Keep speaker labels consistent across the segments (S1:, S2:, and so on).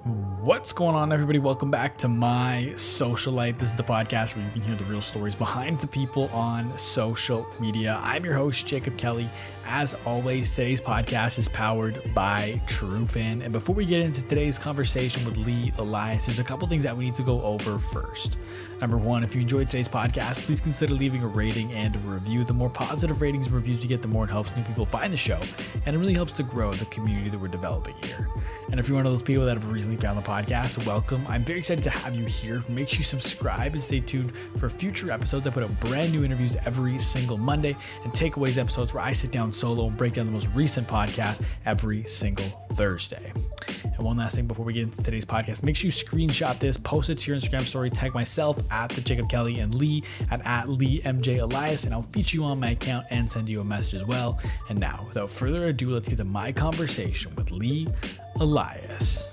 S1: What's going on, everybody? Welcome back to My Social Life. This is the podcast where you can hear the real stories behind the people on social media. I'm your host, Jacob Kelly. As always, today's podcast is powered by TrueFan. And before we get into today's conversation with Elias, there's a couple things that we need to go over first. Number one, if you enjoyed today's podcast, please consider leaving a rating and a review. The more positive ratings and reviews you get, the more it helps new people find the show. And it really helps to grow the community that we're developing here. And if you're one of those people that have recently found the podcast, welcome. I'm very excited to have you here. Make sure you subscribe and stay tuned for future episodes. I put out brand new interviews every single Monday and takeaways episodes where I sit down solo and break down the most recent podcast every single Thursday. And one last thing before we get into today's podcast, make sure you screenshot this, post it to your Instagram story, tag myself at the Jacob Kelly and Lee at Lee MJ Elias, and I'll feature you on my account and send you a message as well. And now, without further ado, let's get to my conversation with Elias.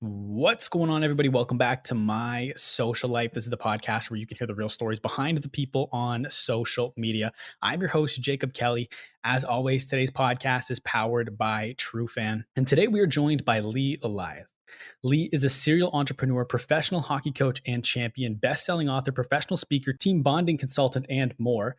S1: What's going on, everybody? Welcome back to My Social Life. This is the podcast where you can hear the real stories behind the people on social media. I'm your host, Jacob Kelly. As always, today's podcast is powered by TrueFan. And today we are joined by Elias. Lee is a serial entrepreneur, professional hockey coach and champion, best-selling author, professional speaker, team bonding consultant, and more.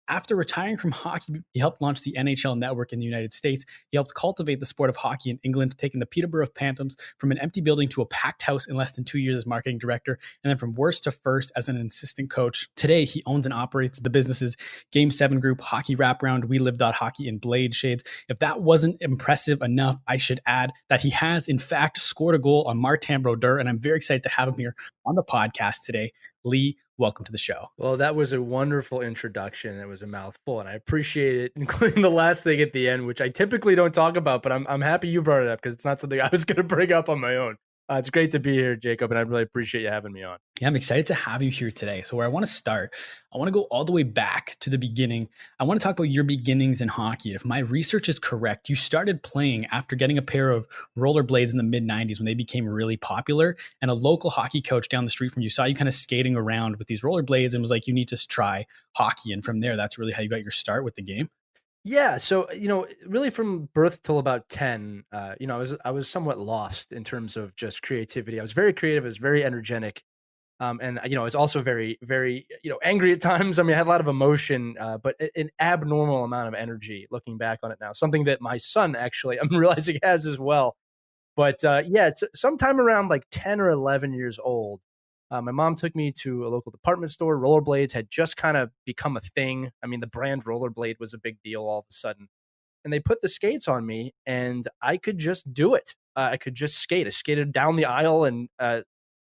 S1: After retiring from hockey, he helped launch the NHL Network in the United States. He helped cultivate the sport of hockey in England, taking the Peterborough Phantoms from an empty building to a packed house in less than 2 years as marketing director, and then from worst to first as an assistant coach. Today, he owns and operates the businesses Game 7 Group, Hockey Wraparound, WeLive.Hockey and Blade Shades. If that wasn't impressive enough, I should add that he has, in fact, scored a goal on Martin Brodeur, and I'm very excited to have him here on the podcast today. Lee, welcome to the show.
S2: Well, that was a wonderful introduction. It was a mouthful, and I appreciate it, including the last thing at the end, which I typically don't talk about, but I'm happy you brought it up because it's not something I was going to bring up on my own. It's great to be here, Jacob, and I really appreciate you having me on.
S1: Yeah, I'm excited to have you here today. So where I want to start, I want to go all the way back to the beginning. I want to talk about your beginnings in hockey. If my research is correct, you started playing after getting a pair of rollerblades in the mid-90s when they became really popular, and a local hockey coach down the street from you saw you kind of skating around with these rollerblades and was like, you need to try hockey. And from there, that's really how you got your start with the game.
S2: Yeah, so really from birth till about 10, I was somewhat lost in terms of just creativity. I was very creative, I was very energetic. And I was also very, very, angry at times. I mean, I had a lot of emotion, but an abnormal amount of energy looking back on it now, something that my son actually, I'm realizing has as well. But it's sometime around like 10 or 11 years old, my mom took me to a local department store. Rollerblades had just kind of become a thing. I mean, the brand rollerblade was a big deal all of a sudden. And they put the skates on me and I could just do it. I could just skate. I skated down the aisle and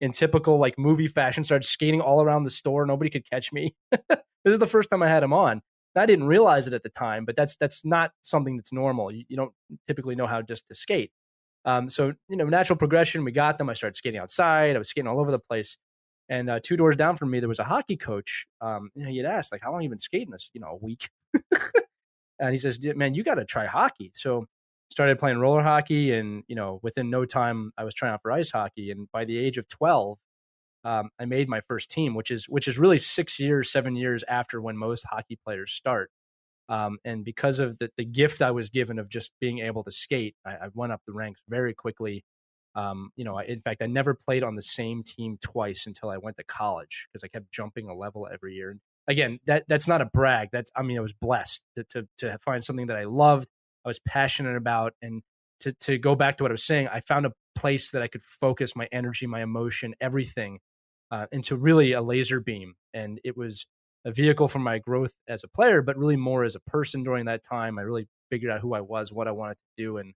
S2: in typical like movie fashion, started skating all around the store. Nobody could catch me. This is the first time I had them on. I didn't realize it at the time, but that's not something that's normal. You don't typically know how just to skate. So natural progression. We got them. I started skating outside. I was skating all over the place. And 2 doors down from me, there was a hockey coach. He had asked, like, how long have you been skating this? A week. And he says, man, you got to try hockey. So started playing roller hockey. And, within no time, I was trying out for ice hockey. And by the age of 12, I made my first team, which is really 7 years after when most hockey players start. And because of the gift I was given of just being able to skate, I went up the ranks very quickly. In fact, I never played on the same team twice until I went to college because I kept jumping a level every year. And again, that's not a brag. I was blessed to find something that I loved, I was passionate about, and to go back to what I was saying, I found a place that I could focus my energy, my emotion, everything into really a laser beam. And it was a vehicle for my growth as a player, but really more as a person during that time. I really figured out who I was, what I wanted to do, and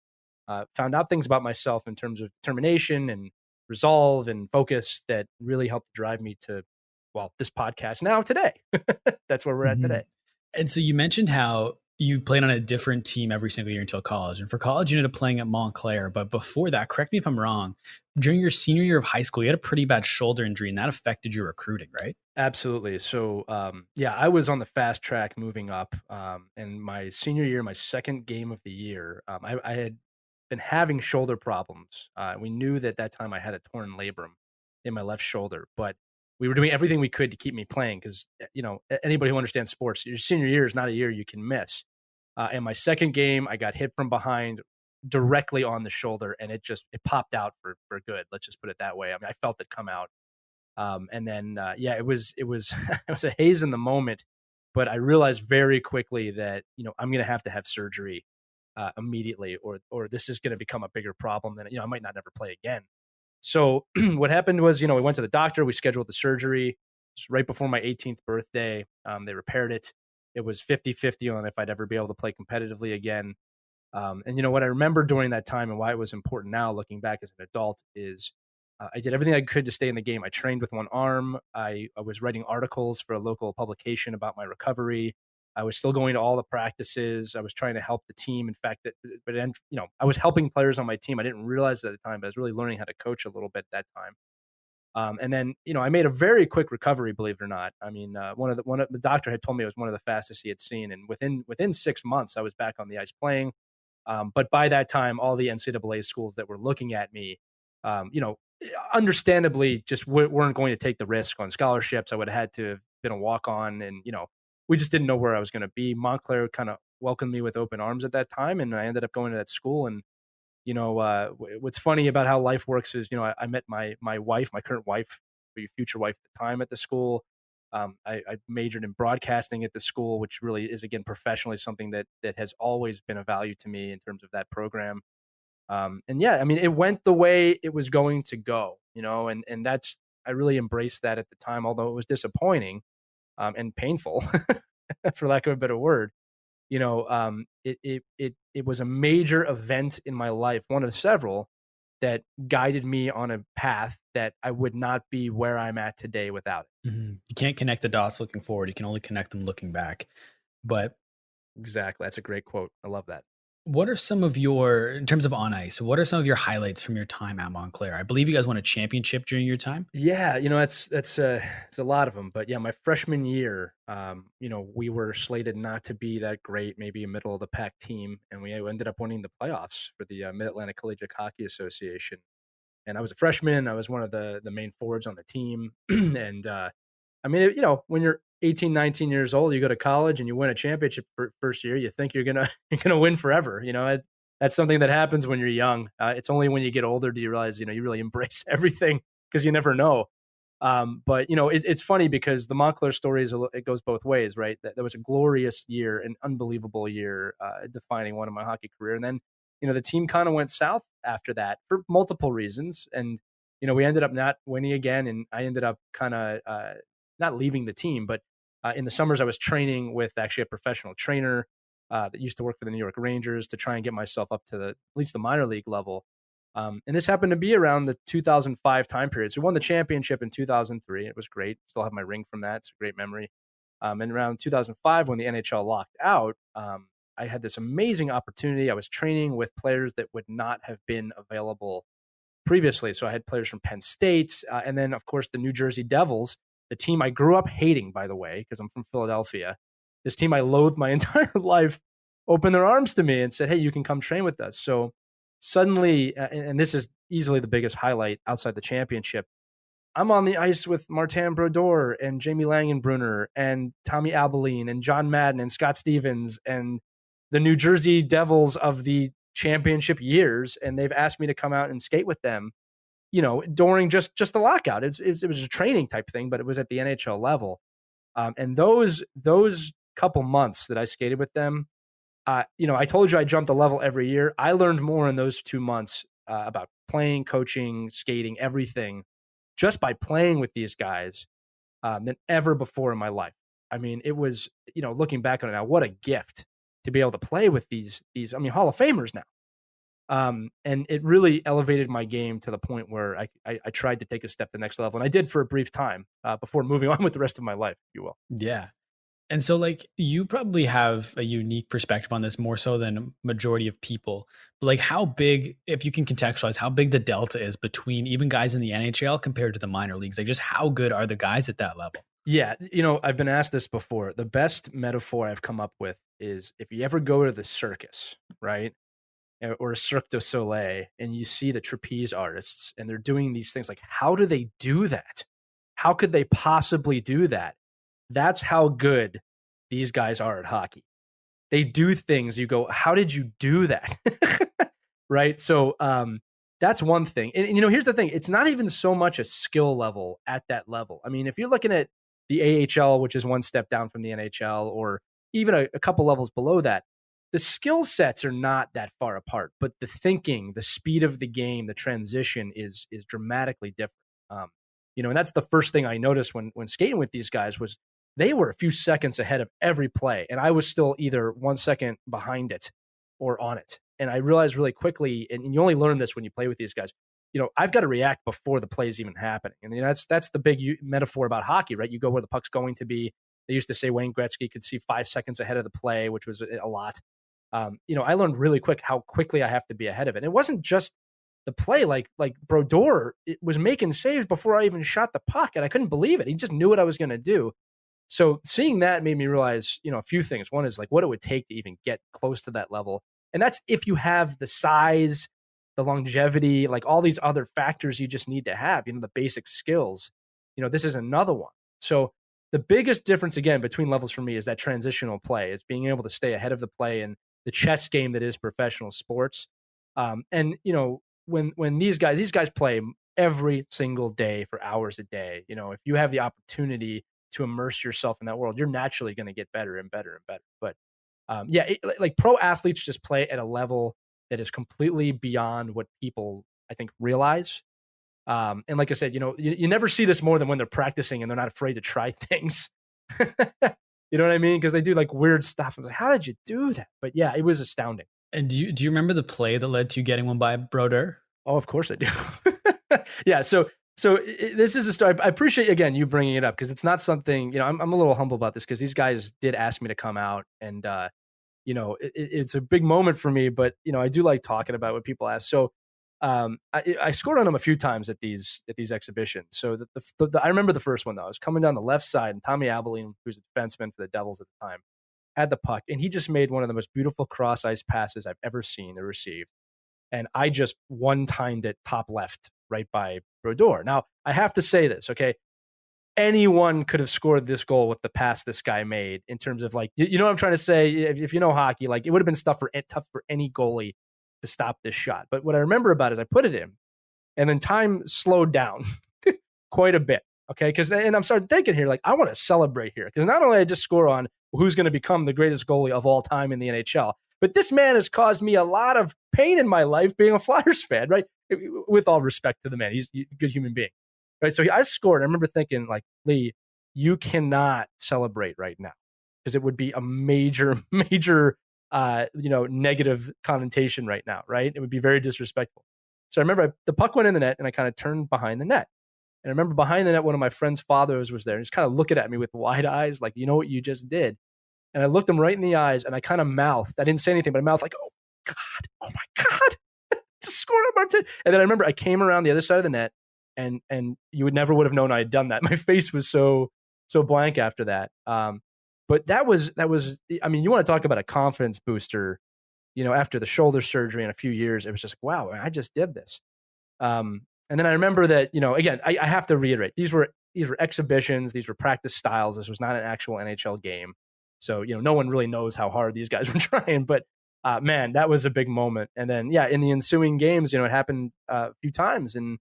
S2: found out things about myself in terms of determination and resolve and focus that really helped drive me to, this podcast now today. That's where we're at today.
S1: And so you mentioned how you played on a different team every single year until college. And for college, you ended up playing at Montclair. But before that, correct me if I'm wrong, during your senior year of high school, you had a pretty bad shoulder injury, and that affected your recruiting, right?
S2: Absolutely. So, I was on the fast track moving up. And my senior year, my second game of the year, I had been having shoulder problems. We knew that time I had a torn labrum in my left shoulder, but we were doing everything we could to keep me playing because, anybody who understands sports, your senior year is not a year you can miss. And my second game, I got hit from behind directly on the shoulder, and it popped out for good. Let's just put it that way. I mean, I felt it come out. And then, yeah, it was it was a haze in the moment, but I realized very quickly that, I'm going to have surgery immediately, or this is going to become a bigger problem than, I might not never play again. So what happened was, we went to the doctor, we scheduled the surgery. It was right before my 18th birthday. They repaired it. It was 50-50 on if I'd ever be able to play competitively again. And what I remember during that time and why it was important now, looking back as an adult, is I did everything I could to stay in the game. I trained with one arm. I was writing articles for a local publication about my recovery. I was still going to all the practices. I was trying to help the team. In fact, I was helping players on my team. I didn't realize it at the time, but I was really learning how to coach a little bit at that time. And then, I made a very quick recovery, believe it or not. I mean, the doctor had told me it was one of the fastest he had seen, and within 6 months, I was back on the ice playing. But by that time, all the NCAA schools that were looking at me, understandably, just weren't going to take the risk on scholarships. I would have had to have been a walk-on, and we just didn't know where I was going to be. Montclair kind of welcomed me with open arms at that time, and I ended up going to that school. And what's funny about how life works is, I met my wife, my current wife, future wife at the time, at the school. I majored in broadcasting at the school, which really is, again, professionally something that has always been a value to me in terms of that program. And yeah, I mean, it went the way it was going to go, and that's, I really embraced that at the time, although it was disappointing, and painful, for lack of a better word. It was a major event in my life, one of several that guided me on a path that I would not be where I'm at today without it.
S1: You can't connect the dots looking forward. You can only connect them looking back. But
S2: Exactly. That's a great quote. I love that.
S1: what are some of your, in terms of on ice, what are some of your highlights from your time at Montclair? I believe you guys won a championship during your time.
S2: Yeah, that's it's a lot of them, but yeah, my freshman year, we were slated not to be that great, maybe a middle of the pack team, and we ended up winning the playoffs for the Mid Atlantic Collegiate Hockey Association. And I was a freshman. I was one of the main forwards on the team, and I mean, when you're 18, 19 years old, you go to college and you win a championship first year, you think you're gonna you're gonna win forever. That's something that happens when you're young. It's only when you get older do you realize, you really embrace everything, because you never know. But it's funny because the Montclair story it goes both ways, right? That was a glorious year, an unbelievable year, defining one of my hockey career. And then, the team kind of went south after that for multiple reasons. And, we ended up not winning again. And I ended up kind of not leaving the team, but in the summers I was training with actually a professional trainer that used to work for the New York Rangers to try and get myself up to at least the minor league level. And this happened to be around the 2005 time period. So we won the championship in 2003. It was great. Still have my ring from that. It's a great memory. And around 2005, when the NHL locked out, I had this amazing opportunity. I was training with players that would not have been available previously. So I had players from Penn State, and then, of course, the New Jersey Devils, the team I grew up hating, by the way, because I'm from Philadelphia. This team I loathed my entire life opened their arms to me and said, "Hey, you can come train with us." So suddenly, and this is easily the biggest highlight outside the championship, I'm on the ice with Martin Brodeur and Jamie Langenbrunner and Tommy Abilene and John Madden and Scott Stevens and the New Jersey Devils of the championship years, and they've asked me to come out and skate with them, during just the lockout. It was a training type thing, but it was at the NHL level. And those couple months that I skated with them, I told you I jumped a level every year. I learned more in those 2 months about playing, coaching, skating, everything, just by playing with these guys than ever before in my life. I mean, it was, looking back on it now, what a gift to be able to play with these Hall of Famers now. And it really elevated my game to the point where I tried to take a step to the next level. And I did for a brief time before moving on with the rest of my life, if you will.
S1: Yeah. And so, like, you probably have a unique perspective on this more so than a majority of people. But like, how big, if you can contextualize, how big the delta is between even guys in the NHL compared to the minor leagues? Like, just how good are the guys at that level?
S2: Yeah, I've been asked this before. The best metaphor I've come up with is if you ever go to the circus, right? Or a Cirque du Soleil, and you see the trapeze artists and they're doing these things, like, how do they do that? How could they possibly do that? That's how good these guys are at hockey. They do things you go, how did you do that? right? So that's one thing. And here's the thing: it's not even so much a skill level at that level. I mean, if you're looking at the AHL, which is one step down from the NHL, or even a couple levels below that, the skill sets are not that far apart. But the thinking, the speed of the game, the transition is dramatically different. Um, and that's the first thing I noticed when skating with these guys was they were a few seconds ahead of every play, and I was still either 1 second behind it or on it. And I realized really quickly, and you only learn this when you play with these guys, I've got to react before the play's even happening. And that's the big metaphor about hockey, right? You go where the puck's going to be. They used to say Wayne Gretzky could see 5 seconds ahead of the play, which was a lot. I learned really quick how quickly I have to be ahead of it. And it wasn't just the play, like Brodeur, it was making saves before I even shot the puck, and I couldn't believe it. He just knew what I was going to do. So seeing that made me realize, a few things. One is like what it would take to even get close to that level. And that's if you have the size, the longevity, like all these other factors you just need to have, the basic skills. This is another one. So the biggest difference again between levels for me is that transitional play, is being able to stay ahead of the play and the chess game that is professional sports. And when these guys play every single day for hours a day, if you have the opportunity to immerse yourself in that world, you're naturally going to get better and better and better. But like pro athletes just play at a level that is completely beyond what people, I think, realize. And like I said, you never see this more than when they're practicing and they're not afraid to try things. You know what I mean? Because they do like weird stuff. I was like, how did you do that? But yeah, it was astounding.
S1: And do you remember the play that led to you getting one by Brodeur?
S2: Oh, of course I do. Yeah. So this is a story. I appreciate again you bringing it up because it's not something I'm a little humble about this because these guys did ask me to come out and it's a big moment for me. But I do like talking about what people ask. So I scored on them a few times at these exhibitions. So I remember the first one though. I was coming down the left side and Tommy Abilene, who's a defenseman for the Devils at the time, had the puck and he just made one of the most beautiful cross ice passes I've ever seen or received. And I just one-timed it top left right by Brodeur. Now, I have to say this, okay? Anyone could have scored this goal with the pass this guy made in terms of like, you know what I'm trying to say? If you know hockey, like it would have been tough for any goalie to stop this shot. But what I remember about it is I put it in and then time slowed down quite a bit. Okay. And I'm starting thinking here, like, I want to celebrate here because not only I just score on who's going to become the greatest goalie of all time in the NHL, but this man has caused me a lot of pain in my life being a Flyers fan, right? With all respect to the man, he's a good human being, right? So I scored. I remember thinking, like, Lee, you cannot celebrate right now because it would be a major, major, negative connotation right now, right? It would be very disrespectful. So I remember the puck went in the net and I kind of turned behind the net. And I remember behind the net, one of my friend's fathers was there and he's kind of looking at me with wide eyes, like, you know what you just did? And I looked him right in the eyes and I kind of mouthed. I didn't say anything, but I mouthed like, oh, God, oh my God, just scored on Martin. And then I remember I came around the other side of the net and you would never have known I had done that. My face was so blank after that. But that was, I mean, you want to talk about a confidence booster, after the shoulder surgery in a few years, it was just like, wow, I just did this. And then I remember that, again, I have to reiterate, these were exhibitions, these were practice styles. This was not an actual NHL game. So, no one really knows how hard these guys were trying, but man, that was a big moment. And then, yeah, in the ensuing games, it happened a few times and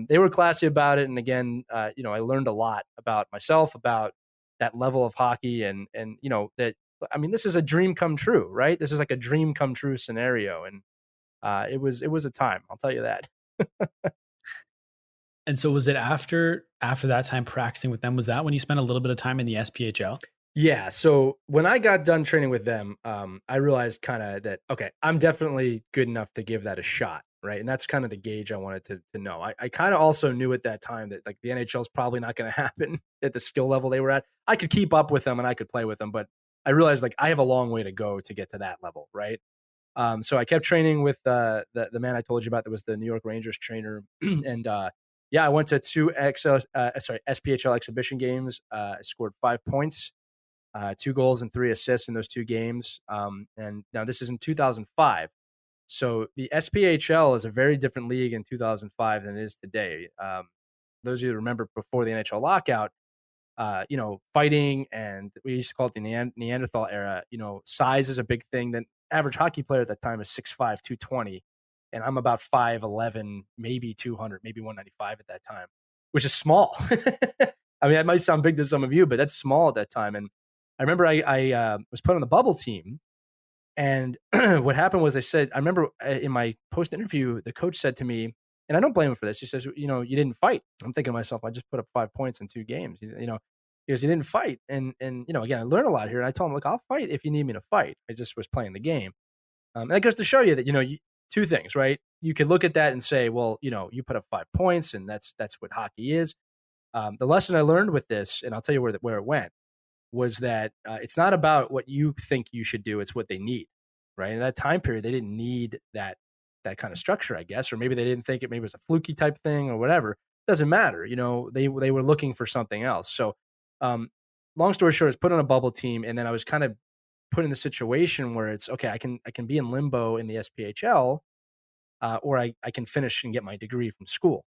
S2: they were classy about it. And again, I learned a lot about myself, about that level of hockey and that, I mean, this is a dream come true, right? This is like a dream come true scenario. And it was a time, I'll tell you that.
S1: And so was it after that time practicing with them, was that when you spent a little bit of time in the SPHL?
S2: Yeah. So when I got done training with them, I realized kind of that, okay, I'm definitely good enough to give that a shot. Right. And that's kind of the gauge I wanted to know. I kind of also knew at that time that like the NHL is probably not going to happen at the skill level they were at. I could keep up with them and I could play with them, but I realized like I have a long way to go to get to that level. Right. So I kept training with the man I told you about that was the New York Rangers trainer. And yeah, I went to two SPHL exhibition games. I scored 5 points. 2 goals and 3 assists in those 2 games. And now this is in 2005. So the SPHL is a very different league in 2005 than it is today. Those of you that remember before the NHL lockout, fighting and we used to call it the Neanderthal era, size is a big thing that average hockey player at that time is 6'5", 220, and I'm about 5'11", maybe 200, maybe 195 at that time, which is small. I mean, that might sound big to some of you, but that's small at that time. And I remember I was put on the bubble team, and what happened was I remember in my post interview, the coach said to me, and I don't blame him for this. He says, you didn't fight. I'm thinking to myself, I just put up 5 points in 2 games. He goes, you didn't fight. And again, I learned a lot here. And I told him, look, I'll fight if you need me to fight. I just was playing the game. And that goes to show you that, 2 things, right? You could look at that and say, well, you put up 5 points and that's what hockey is. The lesson I learned with this, and I'll tell you where it went, was that it's not about what you think you should do; it's what they need, right? In that time period, they didn't need that kind of structure, I guess, or maybe they didn't think maybe it was a fluky type thing or whatever. Doesn't matter, They were looking for something else. So, um, long story short, I was put on a bubble team, and then I was kind of put in the situation where it's okay. I can be in limbo in the SPHL, or I can finish and get my degree from school.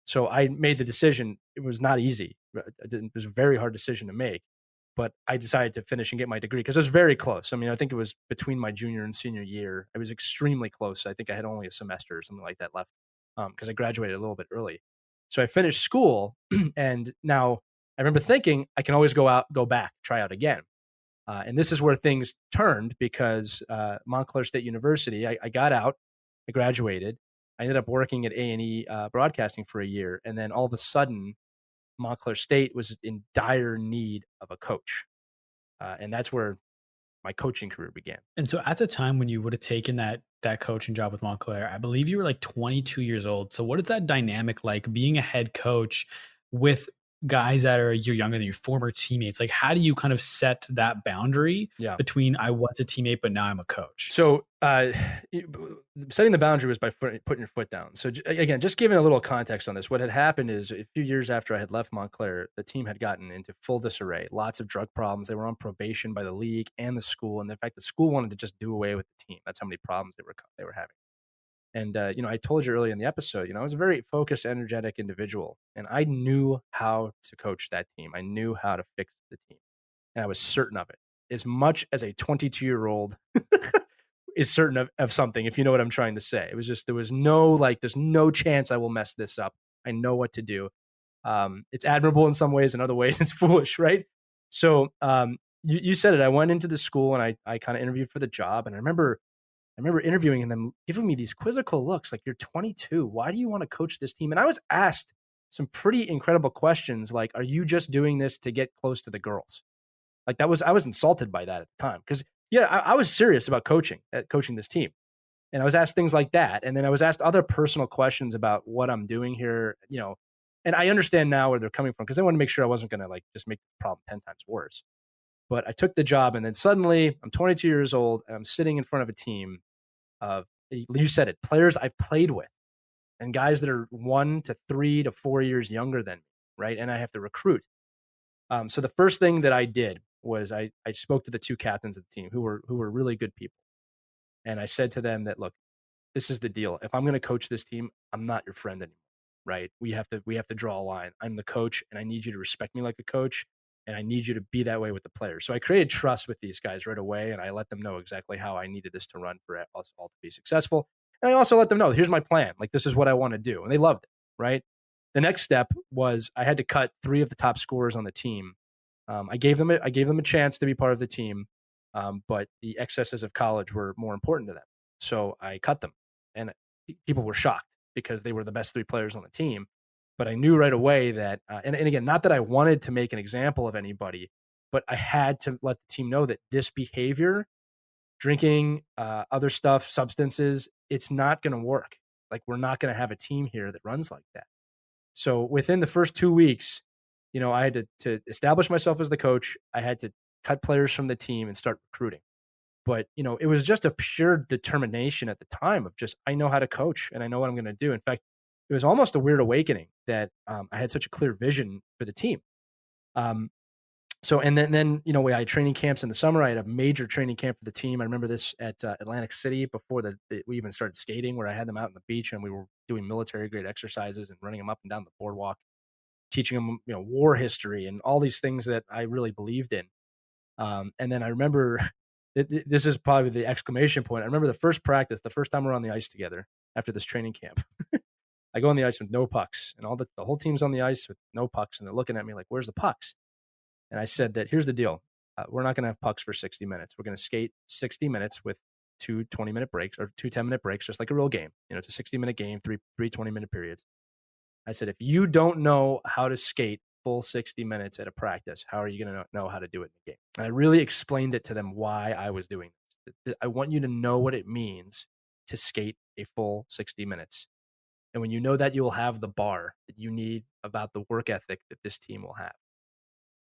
S2: So I made the decision. It was not easy. It was a very hard decision to make, but I decided to finish and get my degree because it was very close. I mean, I think it was between my junior and senior year. It was extremely close. I think I had only a semester or something like that left because I graduated a little bit early. So I finished school, and now I remember thinking I can always go back, try out again. And this is where things turned because Montclair State University, I got out, I graduated. I ended up working at A&E Broadcasting for a year. And then all of a sudden, Montclair State was in dire need of a coach. And that's where my coaching career began.
S1: And so at the time when you would have taken that coaching job with Montclair, I believe you were like 22 years old. So what is that dynamic like being a head coach with guys that are a year younger than your former teammates? Like, how do you kind of set that boundary between I was a teammate, but now I'm a coach?
S2: So setting the boundary was by putting your foot down. So again, just giving a little context on this, what had happened is a few years after I had left Montclair, the team had gotten into full disarray, lots of drug problems. They were on probation by the league and the school. And in fact, the school wanted to just do away with the team. That's how many problems they were having. And, I told you earlier in the episode, I was a very focused, energetic individual, and I knew how to coach that team. I knew how to fix the team, and I was certain of it. As much as a 22-year-old is certain of something, if you know what I'm trying to say. It was just, there's no chance I will mess this up. I know what to do. It's admirable in some ways, in other ways, it's foolish, right? So you said it. I went into the school, and I kind of interviewed for the job, and I remember interviewing and them giving me these quizzical looks like, you're 22. Why do you want to coach this team? And I was asked some pretty incredible questions like, are you just doing this to get close to the girls? Like I was insulted by that at the time because I was serious about coaching this team. And I was asked things like that. And then I was asked other personal questions about what I'm doing here, and I understand now where they're coming from because they want to make sure I wasn't going to just make the problem 10 times worse. But I took the job, and then suddenly I'm 22 years old and I'm sitting in front of a team of, you said it, players I've played with and guys that are 1 to 3 to 4 years younger than me, right? And I have to recruit. So the first thing that I did was I spoke to the 2 captains of the team who were really good people. And I said to them that, look, this is the deal. If I'm going to coach this team, I'm not your friend anymore, right? We have to draw a line. I'm the coach, and I need you to respect me like a coach, and I need you to be that way with the players. So I created trust with these guys right away, and I let them know exactly how I needed this to run for us all to be successful. And I also let them know, here's my plan. Like, this is what I want to do. And they loved it, right? The next step was I had to cut 3 of the top scorers on the team. I gave them a chance to be part of the team, but the excesses of college were more important to them. So I cut them, and people were shocked because they were the best 3 players on the team. But I knew right away that, and again, not that I wanted to make an example of anybody, but I had to let the team know that this behavior, drinking, other stuff, substances, it's not going to work. Like, we're not going to have a team here that runs like that. So within the first 2 weeks, I had to establish myself as the coach. I had to cut players from the team and start recruiting. But, it was just a pure determination at the time of just, I know how to coach and I know what I'm going to do. In fact, it was almost a weird awakening that I had such a clear vision for the team. So, and then we had training camps in the summer. I had a major training camp for the team. I remember this at Atlantic City before we even started skating, where I had them out on the beach and we were doing military grade exercises and running them up and down the boardwalk, teaching them, war history and all these things that I really believed in. And then I remember this is probably the exclamation point. I remember the first practice, the first time we're on the ice together after this training camp. I go on the ice with no pucks, and the whole team's on the ice with no pucks, and they're looking at me like, "Where's the pucks?" And I said that here's the deal: we're not going to have pucks for 60 minutes. We're going to skate 60 minutes with two 20-minute breaks or two 10-minute breaks, just like a real game. It's a 60-minute game, three 20-minute periods. I said, if you don't know how to skate full 60 minutes at a practice, how are you going to know how to do it in a game? And I really explained it to them why I was doing this. I want you to know what it means to skate a full 60 minutes. And when you know that, you will have the bar that you need about the work ethic that this team will have.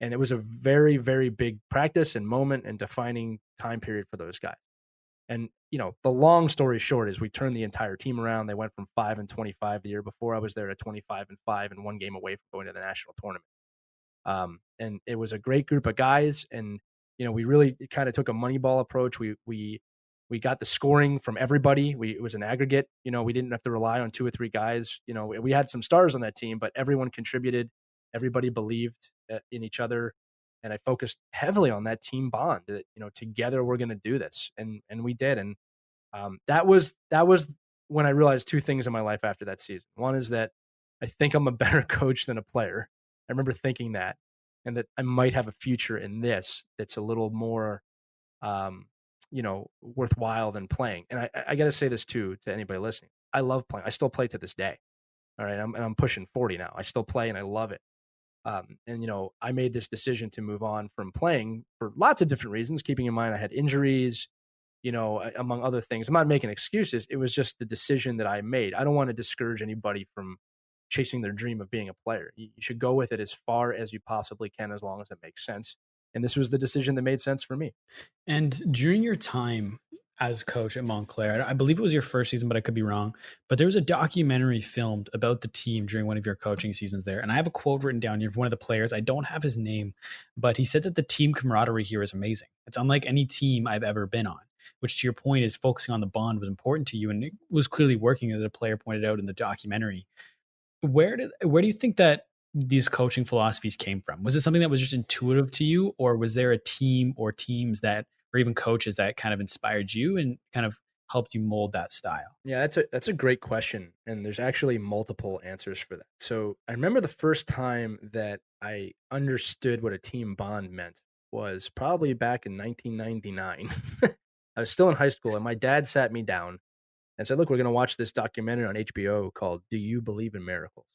S2: And it was a very, very big practice and moment and defining time period for those guys. And, the long story short is we turned the entire team around. They went from 5-25 the year before I was there to 25-5 and one game away from going to the national tournament. And it was a great group of guys. And, we really kind of took a Moneyball approach. We got the scoring from everybody. It was an aggregate. We didn't have to rely on two or three guys. We had some stars on that team, but everyone contributed. Everybody believed in each other. And I focused heavily on that team bond that, together we're going to do this. And we did. And that was when I realized two things in my life after that season. One is that I think I'm a better coach than a player. I remember thinking that, and that I might have a future in this that's a little more, worthwhile than playing. And I got to say this too, to anybody listening. I love playing. I still play to this day. All right. I'm pushing 40 now. I still play and I love it. And I made this decision to move on from playing for lots of different reasons, keeping in mind I had injuries, among other things. I'm not making excuses. It was just the decision that I made. I don't want to discourage anybody from chasing their dream of being a player. You should go with it as far as you possibly can, as long as it makes sense. And this was the decision that made sense for me.
S1: And during your time as coach at Montclair, I believe it was your first season, but I could be wrong. But there was a documentary filmed about the team during one of your coaching seasons there. And I have a quote written down here from one of the players. I don't have his name, but he said that the team camaraderie here is amazing. It's unlike any team I've ever been on, which to your point is focusing on the bond was important to you. And it was clearly working, as the player pointed out in the documentary. Where do you think that these coaching philosophies came from? Was it something that was just intuitive to you, or was there a team or teams that, or even coaches that kind of inspired you and kind of helped you mold that style?
S2: Yeah, that's a great question, and there's actually multiple answers for that. So I remember the first time that I understood what a team bond meant was probably back in 1999. I was still in high school, and my dad sat me down and said, "Look, we're going to watch this documentary on HBO called 'Do You Believe in Miracles?'"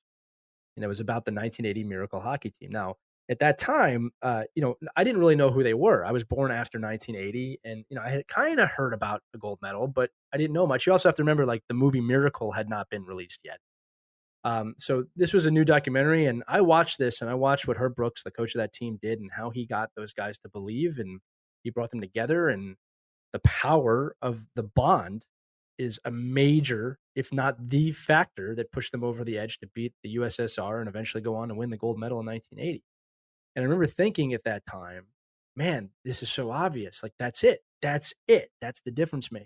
S2: And it was about the 1980 Miracle hockey team. Now, at that time, I didn't really know who they were. I was born after 1980, and I had kind of heard about the gold medal, but I didn't know much. You also have to remember, like, the movie Miracle had not been released yet. So this was a new documentary, and I watched this, and I watched what Herb Brooks, the coach of that team, did, and how he got those guys to believe, and he brought them together, and the power of the bond is a major, if not the factor that pushed them over the edge to beat the USSR and eventually go on to win the gold medal in 1980. And I remember thinking at that time, man, this is so obvious. Like, that's it. That's it. That's the difference maker.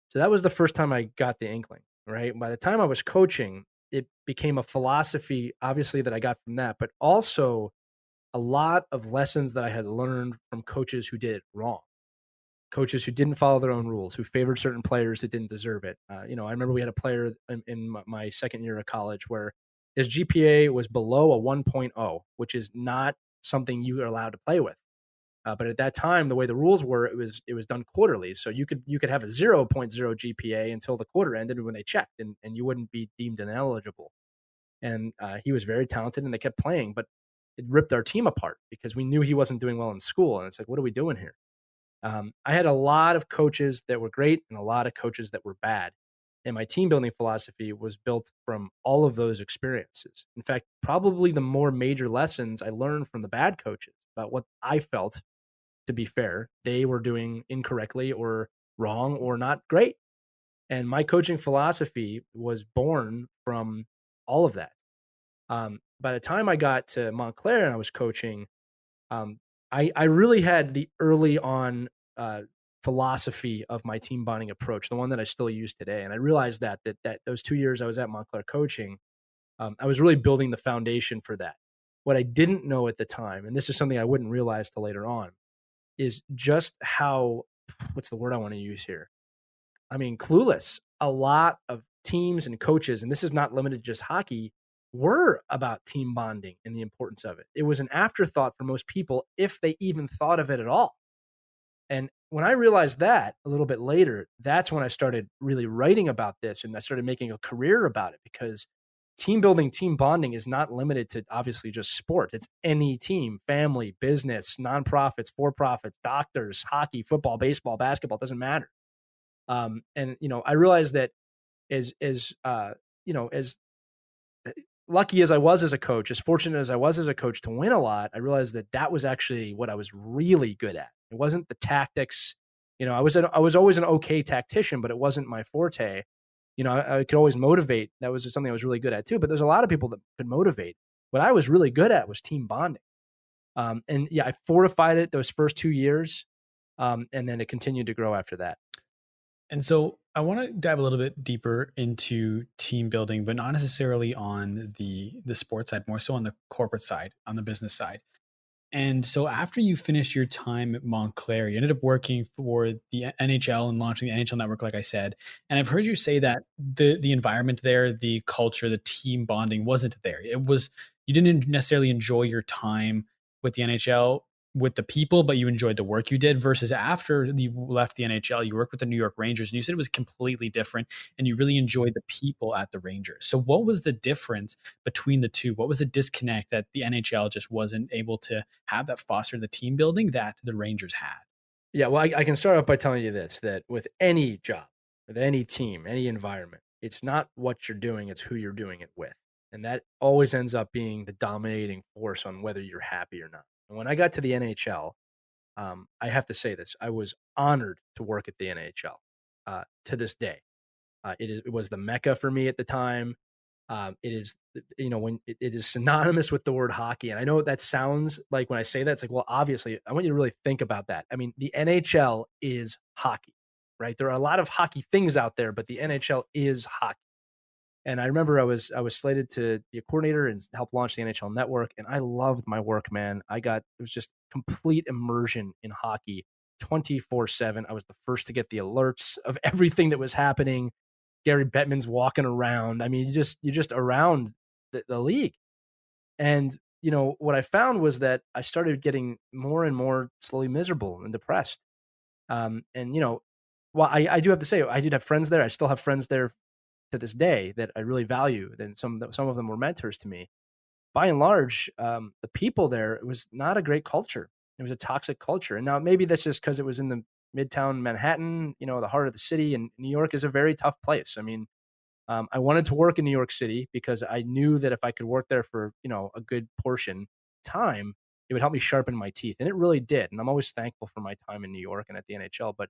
S2: So that was the first time I got the inkling, right? By the time I was coaching, it became a philosophy, obviously, that I got from that, but also a lot of lessons that I had learned from coaches who did it wrong. Coaches who didn't follow their own rules, who favored certain players that didn't deserve it. I remember we had a player in my second year of college where his GPA was below a 1.0, which is not something you are allowed to play with. But at that time, the way the rules were, it was done quarterly. So you could have a 0.0 GPA until the quarter ended when they checked, and you wouldn't be deemed ineligible. And he was very talented, and they kept playing, but it ripped our team apart because we knew he wasn't doing well in school. And it's like, what are we doing here? I had a lot of coaches that were great and a lot of coaches that were bad. And my team building philosophy was built from all of those experiences. In fact, probably the more major lessons I learned from the bad coaches about what I felt, to be fair, they were doing incorrectly or wrong or not great. And my coaching philosophy was born from all of that. By the time I got to Montclair and I was coaching, um, I really had the early on philosophy of my team bonding approach, the one that I still use today. And I realized that those 2 years I was at Montclair coaching, I was really building the foundation for that. What I didn't know at the time, and this is something I wouldn't realize till later on, is just how what's the word I want to use here? I mean, clueless. A lot of teams and coaches, and this is not limited to just hockey, were about team bonding and the importance of it. It was an afterthought for most people if they even thought of it at all. And when I realized that a little bit later, that's when I started really writing about this and I started making a career about it because team building, team bonding is not limited to obviously just sport. It's any team, family, business, nonprofits, for profits, doctors, hockey, football, baseball, basketball, it doesn't matter. And I realized that as as lucky as I was as a coach, as fortunate as I was as a coach to win a lot, I realized that that was actually what I was really good at. It wasn't the tactics. I was always an okay tactician, but it wasn't my forte. I could always motivate. That was something I was really good at too. But there's a lot of people that could motivate. What I was really good at was team bonding. And yeah, I fortified it those first 2 years, and then it continued to grow after that.
S1: And so I want to dive a little bit deeper into team building, but not necessarily on the sports side, more so on the corporate side, on the business side. And so after you finished your time at Montclair, you ended up working for the NHL and launching the NHL Network, like I said. And I've heard you say that the environment there, the culture, the team bonding wasn't there. It was you didn't necessarily enjoy your time with the NHL with the people, but you enjoyed the work you did. Versus after you left the NHL, you worked with the New York Rangers, and you said it was completely different, and you really enjoyed the people at the Rangers. So what was the difference between the two? What was the disconnect that the NHL just wasn't able to have that foster the team building that the Rangers had?
S2: Yeah, well, I can start off by telling you this, that with any job, with any team, any environment, it's not what you're doing, it's who you're doing it with. And that always ends up being the dominating force on whether you're happy or not. And when I got to the NHL, I have to say this, I was honored to work at the NHL to this day. It was the mecca for me at the time. It is, when it is synonymous with the word hockey. And I know that sounds like when I say that, it's like, well, obviously, I want you to really think about that. I mean, the NHL is hockey, right? There are a lot of hockey things out there, but the NHL is hockey. And I remember I was slated to be a coordinator and help launch the NHL Network, and I loved my work, man. It was just complete immersion in hockey, 24/7. I was the first to get the alerts of everything that was happening. Gary Bettman's walking around. I mean, you're just around the league. And what I found was that I started getting more and more slowly miserable and depressed. And well, I do have to say I did have friends there. I still have friends there to this day that I really value. Then some of them were mentors to me. By and large, the people there, it was not a great culture. It was a toxic culture. And now maybe that's just because it was in the Midtown Manhattan, the heart of the city, and New York is a very tough place. I mean, I wanted to work in New York City because I knew that if I could work there for a good portion time, it would help me sharpen my teeth, and it really did. And I'm always thankful for my time in New York and at the NHL. But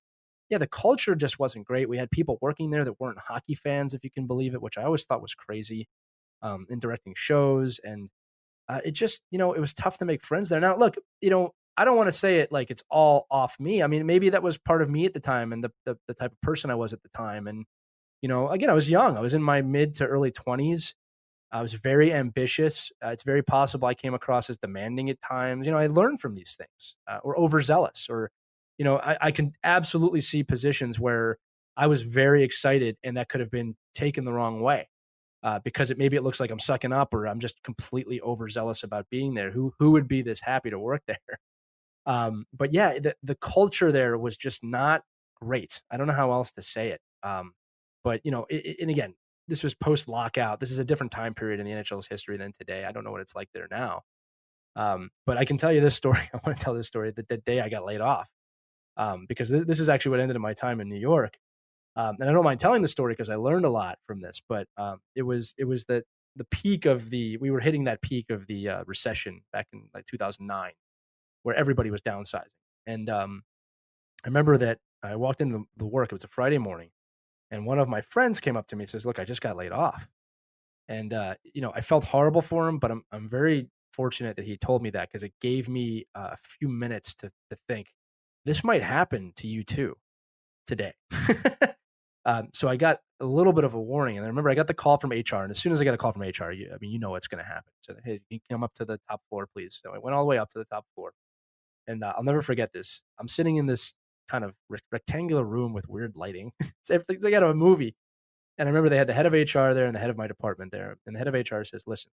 S2: yeah, the culture just wasn't great. We had people working there that weren't hockey fans, if you can believe it, which I always thought was crazy. In directing shows, and it just it was tough to make friends there. Now, look, I don't want to say it like it's all off me. I mean, maybe that was part of me at the time and the type of person I was at the time. And again, I was young. I was in my mid to early 20s. I was very ambitious. It's very possible I came across as demanding at times. I learned from these things, or overzealous, or I can absolutely see positions where I was very excited and that could have been taken the wrong way, because maybe it looks like I'm sucking up or I'm just completely overzealous about being there. Who would be this happy to work there? But yeah, the culture there was just not great. I don't know how else to say it. But and again, this was post lockout. This is a different time period in the NHL's history than today. I don't know what it's like there now. But I can tell you this story. I want to tell this story the day I got laid off, because this is actually what ended in my time in New York. And I don't mind telling the story because I learned a lot from this. But it was the peak of we were hitting that peak of the recession back in like 2009, where everybody was downsizing. And I remember that I walked into the work. It was a Friday morning, and one of my friends came up to me and says, "Look, I just got laid off." And I felt horrible for him, but I'm very fortunate that he told me that because it gave me a few minutes to think this might happen to you too today. So I got a little bit of a warning, and I remember I got the call from HR, and as soon as I got a call from HR, I mean, what's going to happen. So, hey, can you come up to the top floor, please? So I went all the way up to the top floor, and I'll never forget this. I'm sitting in this kind of rectangular room with weird lighting. It's like out of a movie. And I remember they had the head of HR there and the head of my department there. And the head of HR says, listen,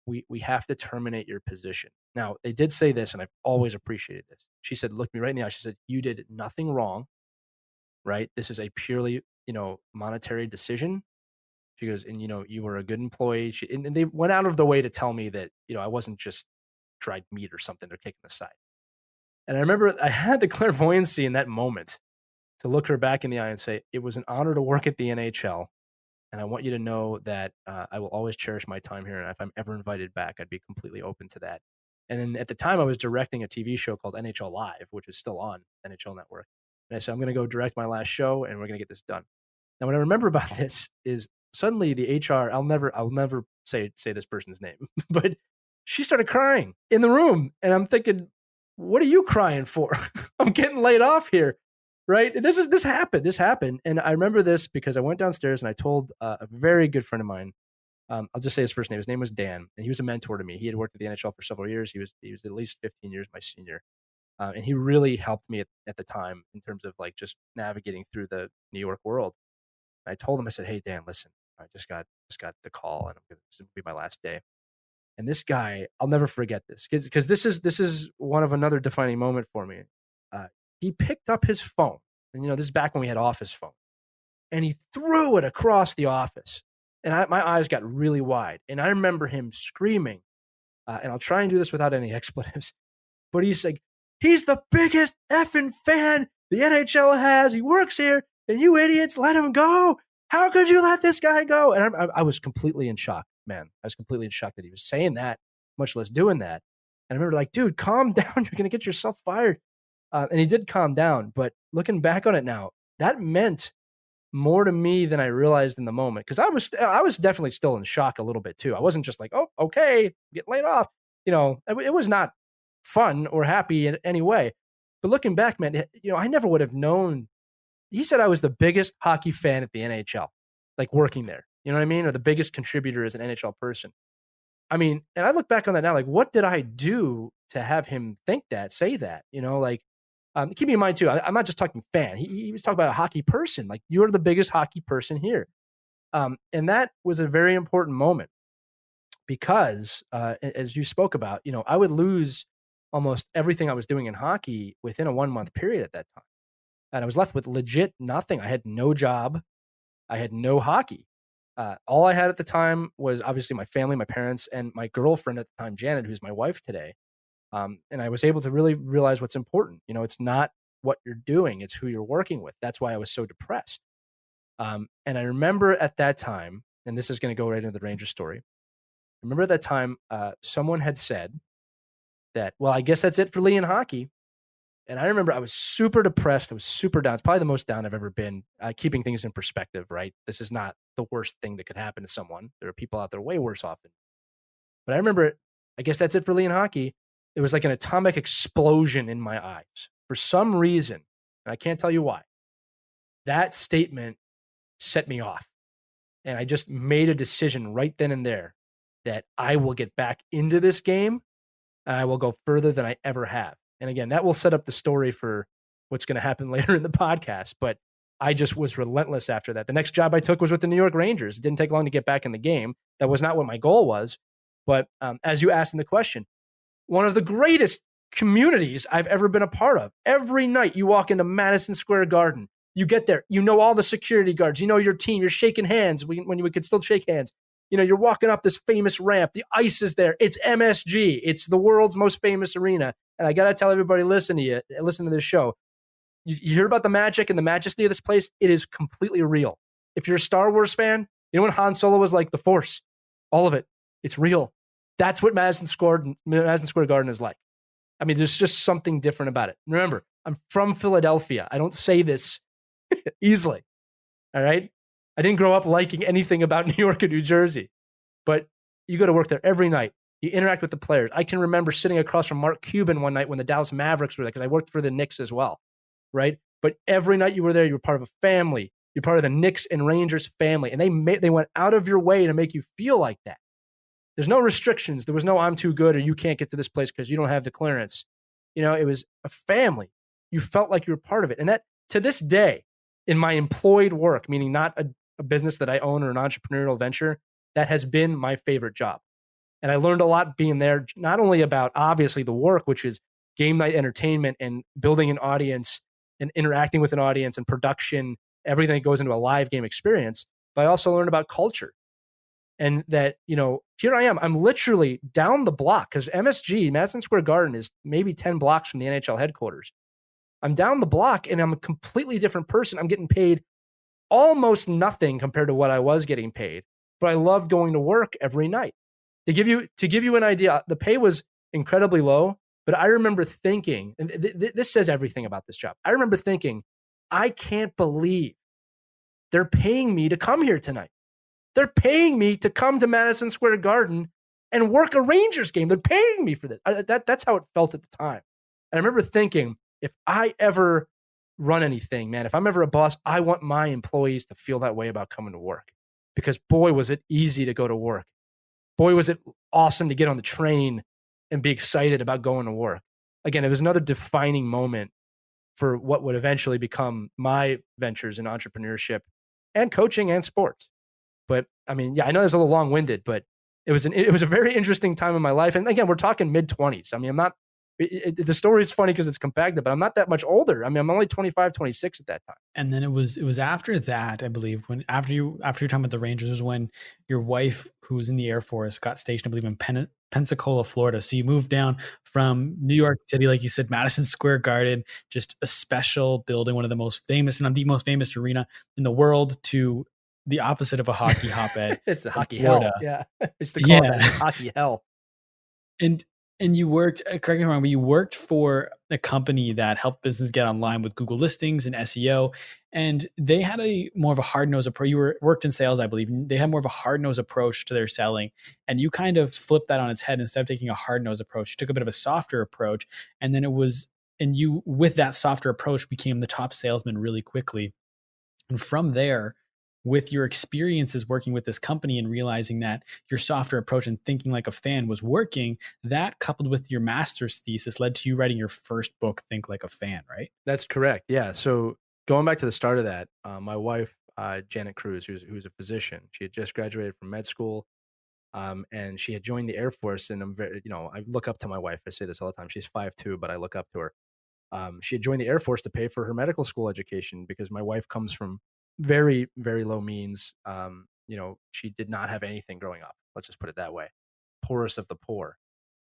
S2: we have to terminate your position. Now, they did say this, and I've always appreciated this. She said, look me right in the eye. She said, you did nothing wrong, right? This is a purely, monetary decision. She goes, and, you were a good employee. And they went out of the way to tell me that, I wasn't just dried meat or something they're kicking aside. And I remember I had the clairvoyancy in that moment to look her back in the eye and say, it was an honor to work at the NHL. And I want you to know that I will always cherish my time here. And if I'm ever invited back, I'd be completely open to that. And then at the time, I was directing a TV show called NHL Live, which is still on NHL Network. And I said, I'm going to go direct my last show, and we're going to get this done. Now, what I remember about this is suddenly the HR, I'll never say this person's name, but she started crying in the room. And I'm thinking, what are you crying for? I'm getting laid off here. Right. This happened. And I remember this because I went downstairs and I told a very good friend of mine. I'll just say his first name. His name was Dan, and he was a mentor to me. He had worked at the NHL for several years. He was at least 15 years my senior. And he really helped me at the time in terms of like just navigating through the New York world. And I told him, I said, hey, Dan, listen, I just got the call, and this will be my last day. And this guy, I'll never forget this because this is one of another defining moment for me. He picked up his phone, and this is back when we had office phone, and he threw it across the office, and my eyes got really wide, and I remember him screaming, and I'll try and do this without any expletives, but he's like, he's the biggest effing fan the NHL has. He works here, and you idiots let him go. How could you let this guy go? And I was completely in shock, man. I was completely in shock that he was saying that, much less doing that. And I remember like, dude, calm down. You're going to get yourself fired. And he did calm down, but looking back on it now, that meant more to me than I realized in the moment. Because I was definitely still in shock a little bit too. I wasn't just like, oh, okay, get laid off. It was not fun or happy in any way. But looking back, man, I never would have known. He said I was the biggest hockey fan at the NHL, like working there. You know what I mean? Or the biggest contributor as an NHL person. I mean, and I look back on that now, like, what did I do to have him think that, say that? Keep in mind too, I'm not just talking fan. He was talking about a hockey person. Like, you're the biggest hockey person here. And that was a very important moment because, as you spoke about, I would lose almost everything I was doing in hockey within a 1 month period at that time. And I was left with legit nothing. I had no job. I had no hockey. All I had at the time was obviously my family, my parents, and my girlfriend at the time, Janet, who's my wife today. And I was able to really realize what's important. It's not what you're doing, it's who you're working with. That's why I was so depressed. And I remember at that time, and this is going to go right into the Ranger story. I remember at that time, someone had said that, well, I guess that's it for Lee in hockey. And I remember I was super depressed. I was super down. It's probably the most down I've ever been, keeping things in perspective, right? This is not the worst thing that could happen to someone. There are people out there way worse off than me. But I remember, I guess that's it for Lee in hockey. It was like an atomic explosion in my eyes. For some reason, and I can't tell you why, that statement set me off. And I just made a decision right then and there that I will get back into this game and I will go further than I ever have. And again, that will set up the story for what's going to happen later in the podcast. But I just was relentless after that. The next job I took was with the New York Rangers. It didn't take long to get back in the game. That was not what my goal was. But as you asked in the question, one of the greatest communities I've ever been a part of. Every night you walk into Madison Square Garden, you get there, all the security guards, your team, you're shaking hands when we could still shake hands. You're walking up this famous ramp. The ice is there. It's MSG. It's the world's most famous arena. And I got to tell everybody, listen to this show. You hear about the magic and the majesty of this place. It is completely real. If you're a Star Wars fan, when Han Solo was like the Force, all of it, it's real. That's what Madison Square Garden is like. I mean, there's just something different about it. Remember, I'm from Philadelphia. I don't say this easily. All right. I didn't grow up liking anything about New York or New Jersey, but you go to work there every night. You interact with the players. I can remember sitting across from Mark Cuban one night when the Dallas Mavericks were there because I worked for the Knicks as well. Right. But every night you were there, you were part of a family. You're part of the Knicks and Rangers family. And they went out of your way to make you feel like that. There's no restrictions. There was no I'm too good or you can't get to this place because you don't have the clearance. It was a family. You felt like you were part of it. And that, to this day, in my employed work, meaning not a business that I own or an entrepreneurial venture, that has been my favorite job. And I learned a lot being there, not only about obviously the work, which is game night entertainment and building an audience and interacting with an audience and production, everything that goes into a live game experience, but I also learned about culture. And that, here I am, I'm literally down the block, because MSG, Madison Square Garden, is maybe 10 blocks from the NHL headquarters. I'm down the block and I'm a completely different person. I'm getting paid almost nothing compared to what I was getting paid, but I loved going to work every night. To give you an idea, the pay was incredibly low, but I remember thinking, and this says everything about this job. I remember thinking, I can't believe they're paying me to come here tonight. They're paying me to come to Madison Square Garden and work a Rangers game. They're paying me for this. That's how it felt at the time. And I remember thinking, if I ever run anything, man, if I'm ever a boss, I want my employees to feel that way about coming to work. Because boy, was it easy to go to work. Boy, was it awesome to get on the train and be excited about going to work. Again, it was another defining moment for what would eventually become my ventures in entrepreneurship and coaching and sports. But I mean, yeah, I know it's a little long-winded, but it was a very interesting time in my life. And again, we're talking mid-20s. I mean, I'm not, the story is funny because it's compacted, but I'm not that much older. I mean, I'm only 25, 26 at that time.
S1: And then it was after that, I believe, when after you're talking about the Rangers, was when your wife, who was in the Air Force, got stationed, I believe, in Pensacola, Florida. So you moved down from New York City, like you said, Madison Square Garden, just a special building, one of the most famous and the most famous arena in the world, to the opposite of a hockey hotbed.
S2: It's a hockey
S1: Florida.
S2: hell. Yeah. It's the call that. It's hockey hell.
S1: And you worked, correct me if I'm wrong, but you worked for a company that helped business get online with Google listings and SEO. And they had a more of a hard-nosed approach. You worked in sales, I believe. They had more of a hard-nosed approach to their selling. And you kind of flipped that on its head. Instead of taking a hard-nosed approach, you took a bit of a softer approach. And then you, with that softer approach, became the top salesman really quickly. And from there, with your experiences working with this company and realizing that your softer approach and thinking like a fan was working, that coupled with your master's thesis led to you writing your first book, Think Like a Fan, right?
S2: That's correct. Yeah. So going back to the start of that, my wife, Janet Cruz, who's a physician, she had just graduated from med school, and she had joined the Air Force. And I'm very, I look up to my wife. I say this all the time. She's 5'2", but I look up to her. She had joined the Air Force to pay for her medical school education because my wife comes from very, very low means. She did not have anything growing up. Let's just put it that way. Poorest of the poor.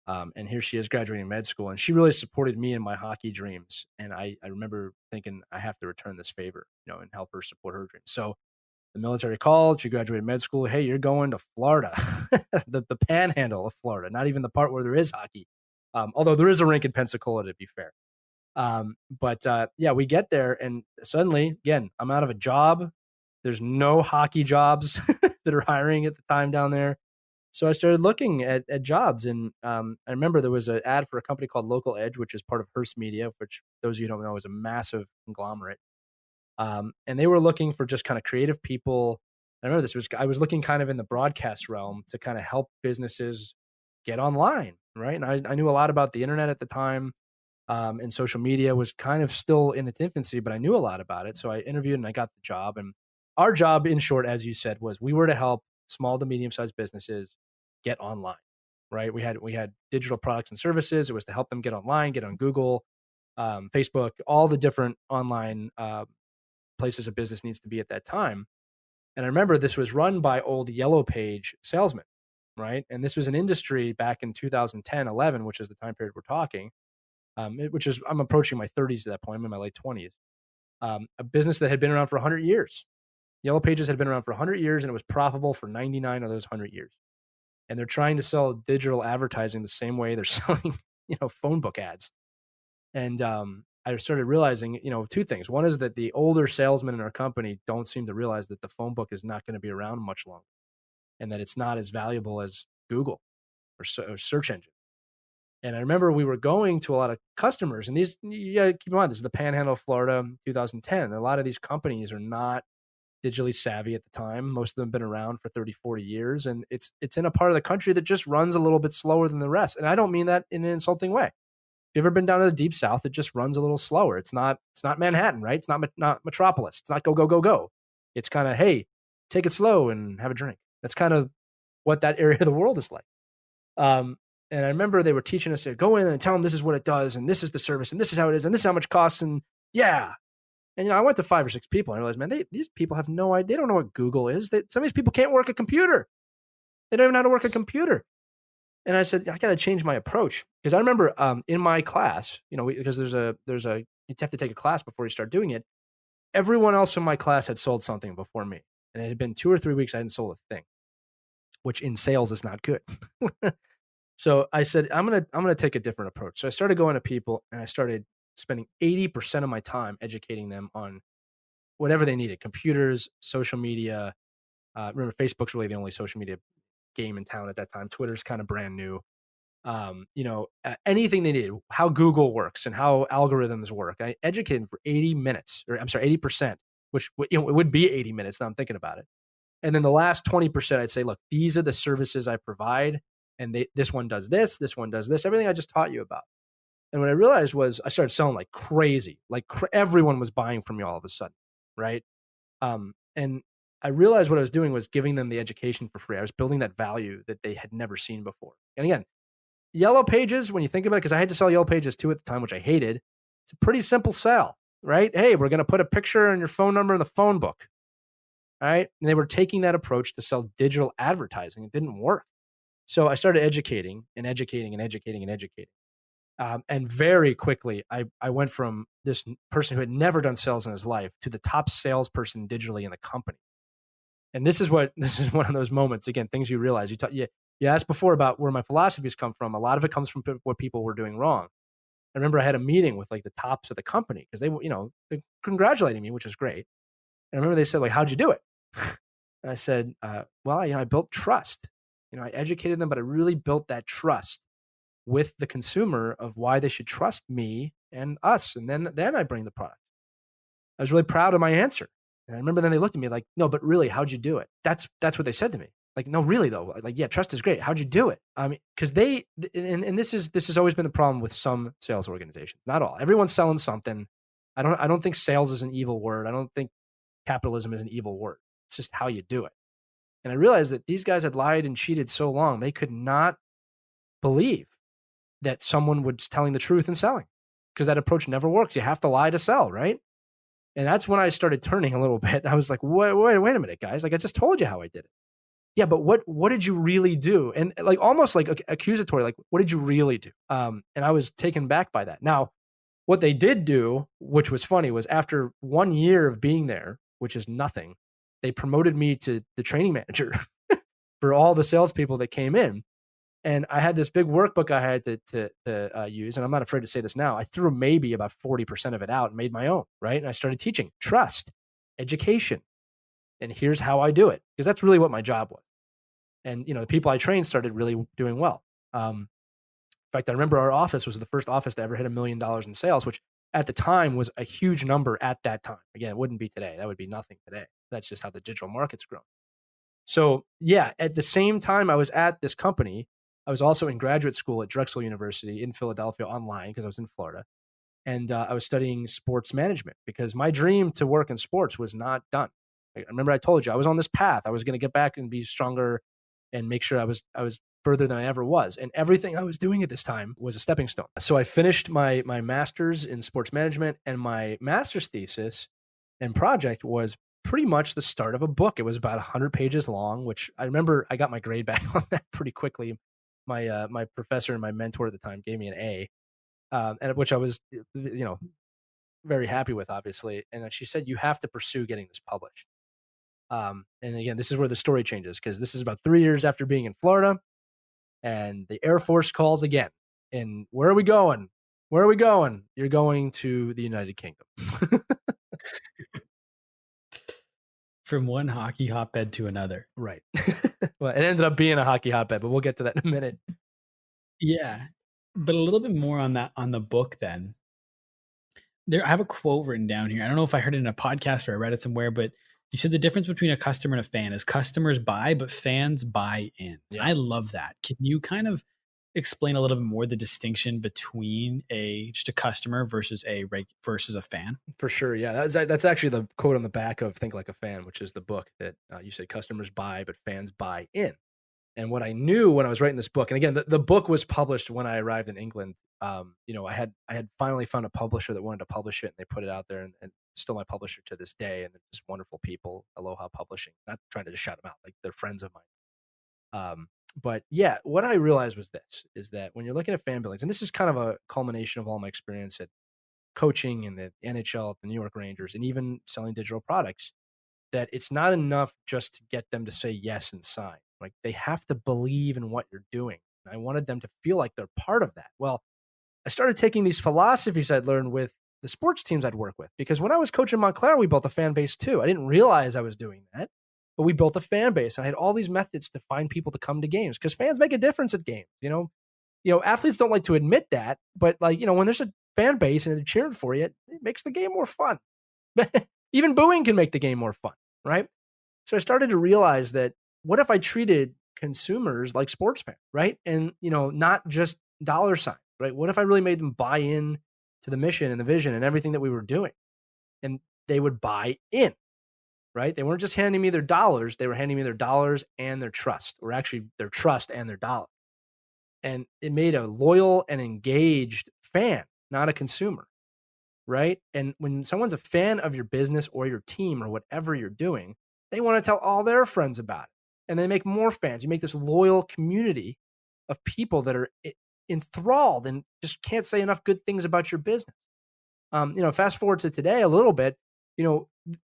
S2: And here she is graduating med school, and she really supported me in my hockey dreams. And I remember thinking, I have to return this favor, and help her support her dreams. So the military called, she graduated med school. Hey, you're going to Florida, the panhandle of Florida, not even the part where there is hockey. Although there is a rink in Pensacola, to be fair. We get there, and suddenly, again, I'm out of a job. There's no hockey jobs that are hiring at the time down there. So I started looking at jobs, and I remember there was an ad for a company called Local Edge, which is part of Hearst Media, which those of you who don't know is a massive conglomerate. And they were looking for just kind of creative people. I remember I was looking kind of in the broadcast realm to kind of help businesses get online, right? And I knew a lot about the internet at the time. And social media was kind of still in its infancy, but I knew a lot about it. So I interviewed and I got the job. And our job, in short, as you said, was we were to help small to medium-sized businesses get online, right? We had digital products and services. It was to help them get online, get on Google, Facebook, all the different online places a business needs to be at that time. And I remember this was run by old Yellow Page salesmen, right? And this was an industry back in 2010, 11, which is the time period we're talking. I'm approaching my 30s at that point. I'm in my late 20s. A business that had been around for 100 years. Yellow Pages had been around for 100 years, and it was profitable for 99 of those 100 years. And they're trying to sell digital advertising the same way they're selling, phone book ads. And I started realizing, two things. One is that the older salesmen in our company don't seem to realize that the phone book is not going to be around much longer, and that it's not as valuable as Google or search engine. And I remember we were going to a lot of customers, and these, you gotta keep in mind, this is the Panhandle of Florida, 2010. A lot of these companies are not digitally savvy at the time. Most of them have been around for 30, 40 years. And it's in a part of the country that just runs a little bit slower than the rest. And I don't mean that in an insulting way. you ever been down to the deep South, it just runs a little slower. It's not Manhattan, right? It's not Metropolis. It's not go, go, go, go. It's kind of, hey, take it slow and have a drink. That's kind of what that area of the world is like. And I remember they were teaching us to go in and tell them this is what it does, and this is the service, and this is how it is, and this is how much it costs, and yeah. And I went to 5 or 6 people, and I realized, man, these people have no idea. They don't know what Google is. Some of these people can't work a computer. They don't even know how to work a computer. And I said, I got to change my approach, because I remember in my class, because there's a you have to take a class before you start doing it. Everyone else in my class had sold something before me, and it had been 2 or 3 weeks I hadn't sold a thing, which in sales is not good. So I said, I'm gonna take a different approach. So I started going to people, and I started spending 80% of my time educating them on whatever they needed: computers, social media. Remember, Facebook's really the only social media game in town at that time. Twitter's kind of brand new. Anything they needed, how Google works and how algorithms work. I educated them for 80%, which it would be 80 minutes. Now I'm thinking about it. And then the last 20%, I'd say, look, these are the services I provide. And this one does this one does this, everything I just taught you about. And what I realized was I started selling like crazy, everyone was buying from me all of a sudden, right? And I realized what I was doing was giving them the education for free. I was building that value that they had never seen before. And again, Yellow Pages, when you think about it, because I had to sell Yellow Pages too at the time, which I hated, it's a pretty simple sell, right? Hey, we're going to put a picture and your phone number in the phone book, right? And they were taking that approach to sell digital advertising. It didn't work. So I started educating. And very quickly, I went from this person who had never done sales in his life to the top salesperson digitally in the company. And this is one of those moments, again, things you realize. You asked before about where my philosophies come from. A lot of it comes from what people were doing wrong. I remember I had a meeting with the tops of the company, because they're congratulating me, which is great. And I remember they said, how'd you do it? And I said, well, I built trust. I educated them, but I really built that trust with the consumer of why they should trust me and us. And then I bring the product. I was really proud of my answer. And I remember then they looked at me like, no, but really, how'd you do it? That's what they said to me. No, really though. Yeah, trust is great. How'd you do it? I mean, because and this has always been the problem with some sales organizations. Not all. Everyone's selling something. I don't think sales is an evil word. I don't think capitalism is an evil word. It's just how you do it. And I realized that these guys had lied and cheated so long, they could not believe that someone was telling the truth and selling, because that approach never works. You have to lie to sell, right? And that's when I started turning a little bit. I was like, wait a minute, guys. I just told you how I did it. Yeah, but what did you really do? And almost accusatory, what did you really do? And I was taken back by that. Now, what they did do, which was funny, was after 1 year of being there, which is nothing, they promoted me to the training manager for all the salespeople that came in. And I had this big workbook I had to use. And I'm not afraid to say this now. I threw maybe about 40% of it out and made my own, right? And I started teaching trust, education. And here's how I do it, because that's really what my job was. And, the people I trained started really doing well. In fact, I remember our office was the first office to ever hit $1 million in sales, which at the time was a huge number at that time. Again, it wouldn't be today. That would be nothing today. That's just how the digital market's grown. So yeah, at the same time I was at this company, I was also in graduate school at Drexel University in Philadelphia online, because I was in Florida. And I was studying sports management, because my dream to work in sports was not done. I remember I told you I was on this path. I was going to get back and be stronger and make sure I was further than I ever was. And everything I was doing at this time was a stepping stone. So I finished my master's in sports management, and my master's thesis and project was pretty much the start of a book. It was about 100 pages long, which I remember I got my grade back on that pretty quickly. My professor and my mentor at the time gave me an A, and which I was, very happy with, obviously. And she said, you have to pursue getting this published. And again, this is where the story changes, because this is about 3 years after being in Florida, and the Air Force calls again. And where are we going? Where are we going? You're going to the United Kingdom.
S1: From one hockey hotbed to another.
S2: Right. Well, it ended up being a hockey hotbed, but we'll get to that in a minute.
S1: Yeah. But a little bit more on that, on the book then. I have a quote written down here. I don't know if I heard it in a podcast or I read it somewhere, but you said the difference between a customer and a fan is customers buy, but fans buy in. Yeah. I love that. Can you kind of explain a little bit more the distinction between just a customer versus versus a fan?
S2: For sure, yeah. That's actually the quote on the back of Think Like a Fan, which is the book that you said customers buy, but fans buy in. And what I knew when I was writing this book, and again, the book was published when I arrived in England. I had finally found a publisher that wanted to publish it, and they put it out there, and still my publisher to this day, and they're just wonderful people. Aloha Publishing. Not trying to just shout them out, like they're friends of mine. But yeah, what I realized was this: is that when you're looking at fan buildings, and this is kind of a culmination of all my experience at coaching in the NHL, at the New York Rangers, and even selling digital products, that it's not enough just to get them to say yes and sign. Like they have to believe in what you're doing. And I wanted them to feel like they're part of that. Well, I started taking these philosophies I'd learned with the sports teams I'd work with, because when I was coaching Montclair, we built a fan base too. I didn't realize I was doing that, but we built a fan base. I had all these methods to find people to come to games, because fans make a difference at games. Athletes don't like to admit that, but when there's a fan base and they're cheering for you, it makes the game more fun. Even booing can make the game more fun, right? So I started to realize that, what if I treated consumers like sports fans, right? And, not just dollar signs, right? What if I really made them buy in to the mission and the vision and everything that we were doing? And they would buy in, right? They weren't just handing me their dollars. They were handing me their dollars and their trust, or actually their trust and their dollar. And it made a loyal and engaged fan, not a consumer, right? And when someone's a fan of your business or your team or whatever you're doing, they want to tell all their friends about it. And they make more fans. You make this loyal community of people that are enthralled and just can't say enough good things about your business. Fast forward to today a little bit,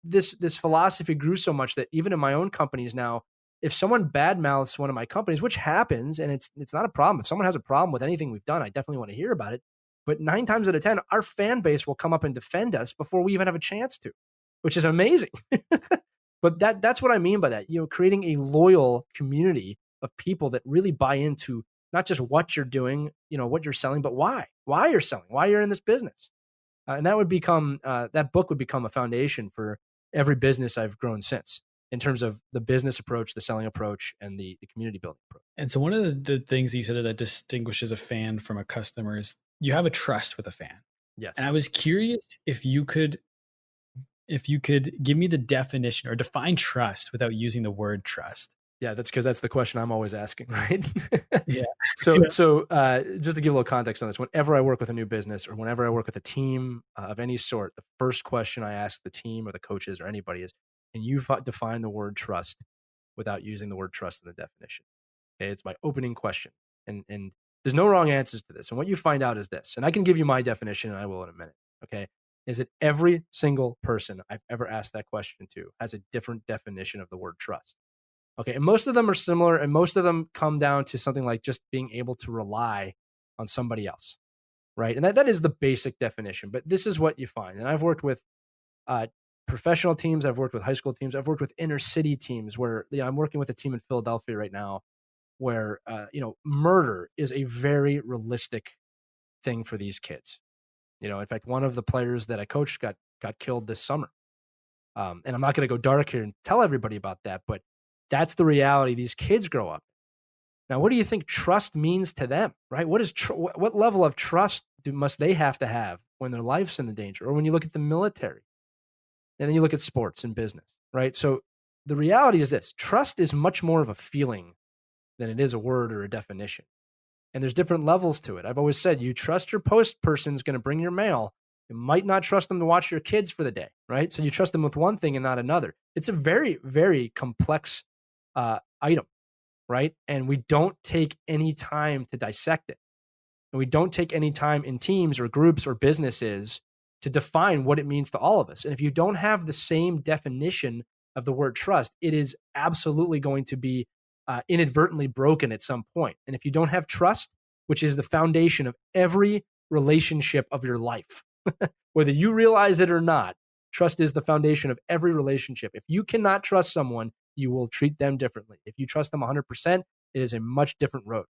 S2: this philosophy grew so much that even in my own companies now, if someone badmouths one of my companies, which happens, and it's not a problem. If someone has a problem with anything we've done, I definitely want to hear about it. But 9 times out of 10, our fan base will come up and defend us before we even have a chance to, which is amazing. But that's what I mean by that. Creating a loyal community of people that really buy into not just what you're doing, what you're selling, but why you're selling, why you're in this business. And that book would become a foundation for every business I've grown since, in terms of the business approach, the selling approach, and the community building approach.
S1: And so one of the things that you said that distinguishes a fan from a customer is you have a trust with a fan.
S2: Yes.
S1: And I was curious if you could give me the definition or define trust without using the word trust.
S2: Yeah, that's because that's the question I'm always asking, right?
S1: Yeah.
S2: So just to give a little context on this, whenever I work with a new business or whenever I work with a team of any sort, the first question I ask the team or the coaches or anybody is, can you define the word trust without using the word trust in the definition? Okay, it's my opening question. And there's no wrong answers to this. And what you find out is this, and I can give you my definition, and I will in a minute, okay, is that every single person I've ever asked that question to has a different definition of the word trust. Okay, and most of them are similar, and most of them come down to something like just being able to rely on somebody else, right? And that is the basic definition, but this is what you find. And I've worked with professional teams, I've worked with high school teams, I've worked with inner city teams where I'm working with a team in Philadelphia right now where, murder is a very realistic thing for these kids. In fact, one of the players that I coached got killed this summer. And I'm not going to go dark here and tell everybody about that, but that's the reality these kids grow up. Now, what do you think trust means to them, right? What level of trust must they have to have when their life's in the danger, or when you look at the military, and then you look at sports and business, right? So the reality is this: trust is much more of a feeling than it is a word or a definition. And there's different levels to it. I've always said, you trust your post person's going to bring your mail. You might not trust them to watch your kids for the day, right? So you trust them with one thing and not another. It's a very, very complex item, right? And we don't take any time to dissect it. And we don't take any time in teams or groups or businesses to define what it means to all of us. And if you don't have the same definition of the word trust, it is absolutely going to be inadvertently broken at some point. And if you don't have trust, which is the foundation of every relationship of your life, whether you realize it or not, trust is the foundation of every relationship. If you cannot trust someone, you will treat them differently. If you trust them 100%, it is a much different road,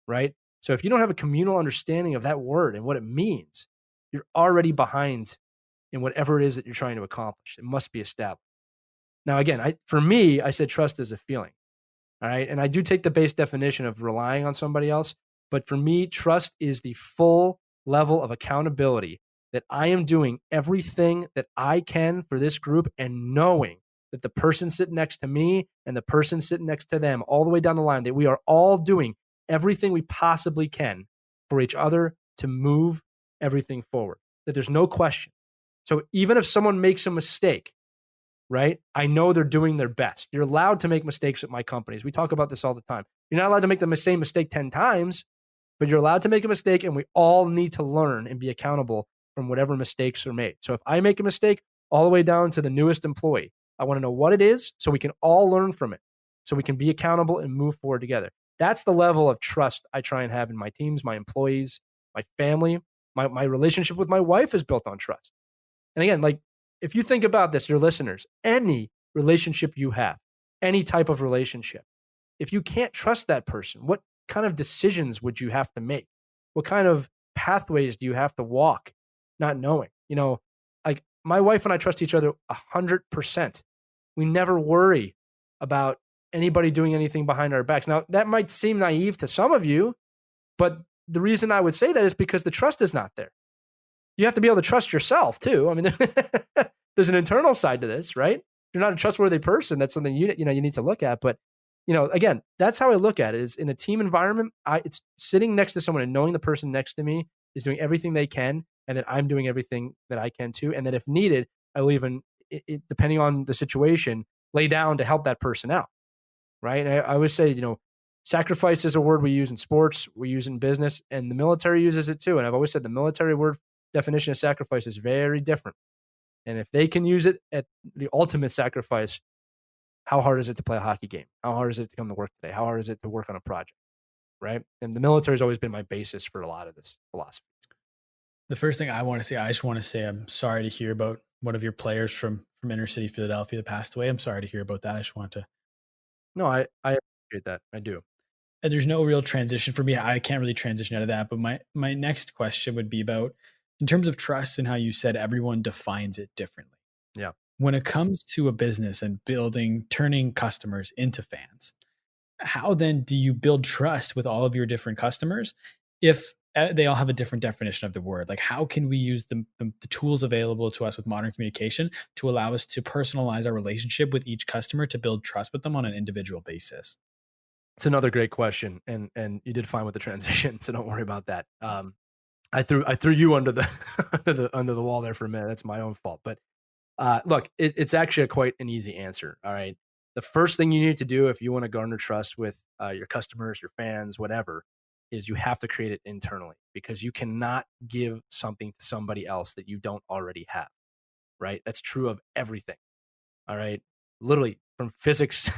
S2: right? So if you don't have a communal understanding of that word and what it means, you're already behind in whatever it is that you're trying to accomplish. It must be established. Now, again, for me, I said trust is a feeling, all right? And I do take the base definition of relying on somebody else, But for me, trust is the full level of accountability that I am doing everything that I can for this group and knowing that the person sitting next to me and the person sitting next to them all the way down the line, that we are all doing everything we possibly can for each other to move everything forward, that there's no question. So even if someone makes a mistake, right, I know they're doing their best. You're allowed to make mistakes at my companies. We talk about this all the time. You're not allowed to make the same mistake 10 times, but you're allowed to make a mistake, and we all need to learn and be accountable from whatever mistakes are made. So if I make a mistake all the way down to the newest employee, I want to know what it is so we can all learn from it, so we can be accountable and move forward together. That's the level of trust I try and have in my teams, my employees, my family. My relationship with my wife is built on trust. And again, like, if you think about this, your listeners, any relationship you have, any type of relationship, if you can't trust that person, what kind of decisions would you have to make? What kind of pathways do you have to walk not knowing? Like, my wife and I trust each other 100%. We never worry about anybody doing anything behind our backs. Now, that might seem naive to some of you, but the reason I would say that is because the trust is not there. You have to be able to trust yourself too. I mean, there's an internal side to this, right? If you're not a trustworthy person, that's something you need to look at. But again, that's how I look at it. Is in a team environment, it's sitting next to someone and knowing the person next to me is doing everything they can, and that I'm doing everything that I can too. And that if needed, I will even, depending on the situation, lay down to help that person out. Right? And I always say, sacrifice is a word we use in sports, we use in business, and the military uses it too. And I've always said the military word definition of sacrifice is very different. And if they can use it at the ultimate sacrifice, how hard is it to play a hockey game? How hard is it to come to work today? How hard is it to work on a project? Right? And the military has always been my basis for a lot of this philosophy.
S1: The first thing I want to say, I just want to say I'm sorry to hear about one of your players from inner city Philadelphia that passed away. I'm sorry to hear about that. I just want to.
S2: No, I appreciate that. I do.
S1: And there's no real transition for me. I can't really transition out of that. But my next question would be about, in terms of trust and how you said everyone defines it differently.
S2: Yeah.
S1: When it comes to a business and turning customers into fans, how then do you build trust with all of your different customers if they all have a different definition of the word? Like, how can we use the tools available to us with modern communication to allow us to personalize our relationship with each customer to build trust with them on an individual basis?
S2: It's another great question, and you did fine with the transition, so don't worry about that. I threw you under the under the wall there for a minute. That's my own fault. But look, it's actually quite an easy answer. All right, the first thing you need to do if you want to garner trust with your customers, your fans, whatever, is you have to create it internally, because you cannot give something to somebody else that you don't already have. Right? That's true of everything. All right, literally from physics